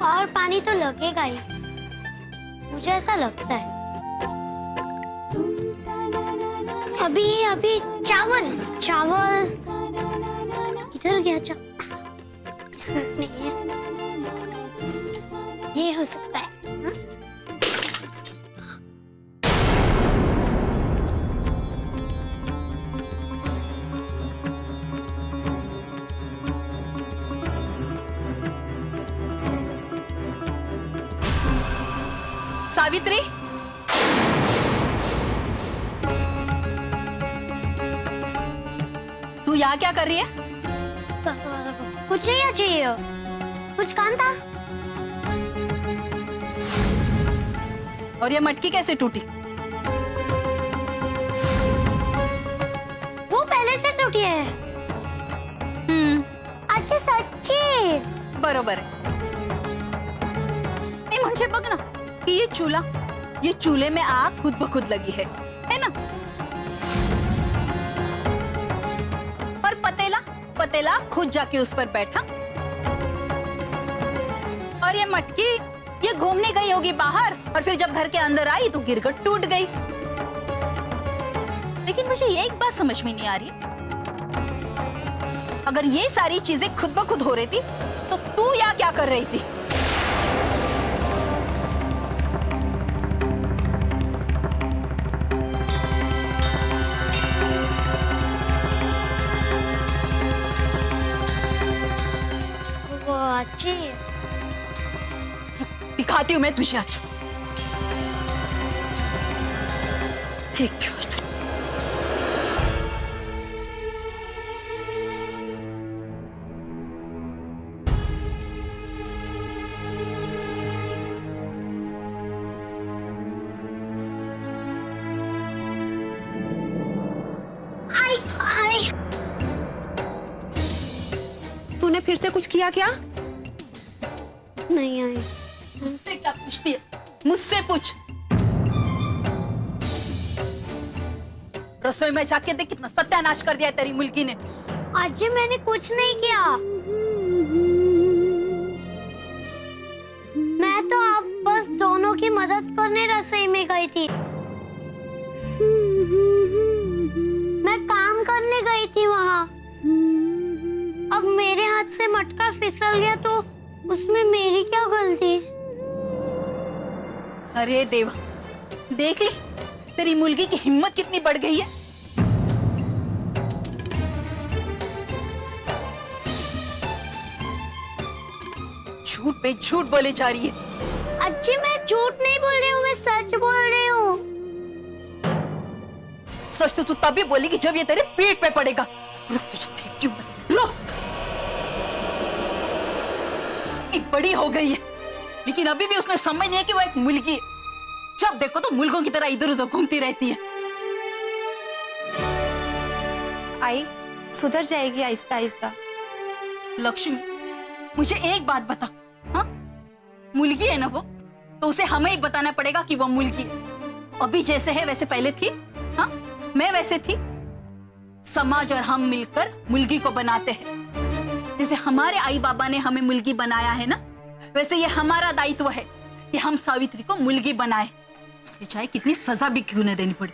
और पानी तो लगेगा ही, मुझे ऐसा लगता है। अभी चावल किधर गया? इस घर में है, ये हो सकता है। हाँ? सावित्री, तू यहाँ क्या कर रही है? कुछ नहीं चाहिए, कुछ काम था। और ये मटकी कैसे टूटी? वो पहले से टूटी है। अच्छा सच्ची? बरोबर है। नहीं मुझे बघ ना कि ये चूल्हे में आग खुद ब खुद लगी है ना? और पतेला खुद जाके उस पर बैठा। और ये मटकी ये घूमने गई होगी बाहर, और फिर जब घर के अंदर आई तो गिरकर टूट गई। लेकिन मुझे ये एक बात समझ में नहीं आ रही, अगर ये सारी चीजें खुद ब खुद हो रही थी तो तू यहाँ क्या कर रही थी? अच्छी दिखाती हूँ मैं तुझे आज। ठीक क्यों? आई फिर से कुछ किया क्या? नहीं आई। मुझसे क्या पूछती है? मुझसे पूछ। रसोई में जाके देख कितना सत्यानाश कर दिया है तेरी मुल्की ने। आजी मैंने कुछ नहीं किया। मैं तो आप बस दोनों की मदद करने रसोई में गई थी। मैं काम करने गई थी वहाँ। अब मेरे हाथ से मटका फिसल गया तो उसमें मेरी क्या गलती? अरे देवा, देख ली तेरी मुल्की की हिम्मत कितनी बढ़ गई है। झूठ पे झूठ बोले जा रही है। अच्छी मैं झूठ नहीं बोल रही हूँ, मैं सच बोल रही हूँ। सच तो तू तभी बोलेगी जब ये तेरे पेट पे पड़ेगा। रुक, तुझे फेंक्यूं मैं, रुक। इतनी बड़ी हो गई है लेकिन अभी भी उसमें समझ नहीं है कि वो एक मुल्की है। जब देखो तो मुल्कों की तरह इधर उधर घूमती रहती है। आई सुधर जाएगी आहिस्ता आहिस्ता। लक्ष्मी, मुझे एक बात बता, हाँ? मुल्की है ना वो, तो उसे हमें ही बताना पड़ेगा कि वो मुल्की है। अभी जैसे है वैसे पहले थी, हाँ? मैं वैसे थी। समाज और हम मिलकर मुल्की को बनाते हैं। जैसे हमारे आई बाबा ने हमें मुल्की बनाया है ना, वैसे ये हमारा दायित्व है कि हम सावित्री को मुल्की बनाए, चाहे कितनी सजा भी क्यों न देनी पड़े।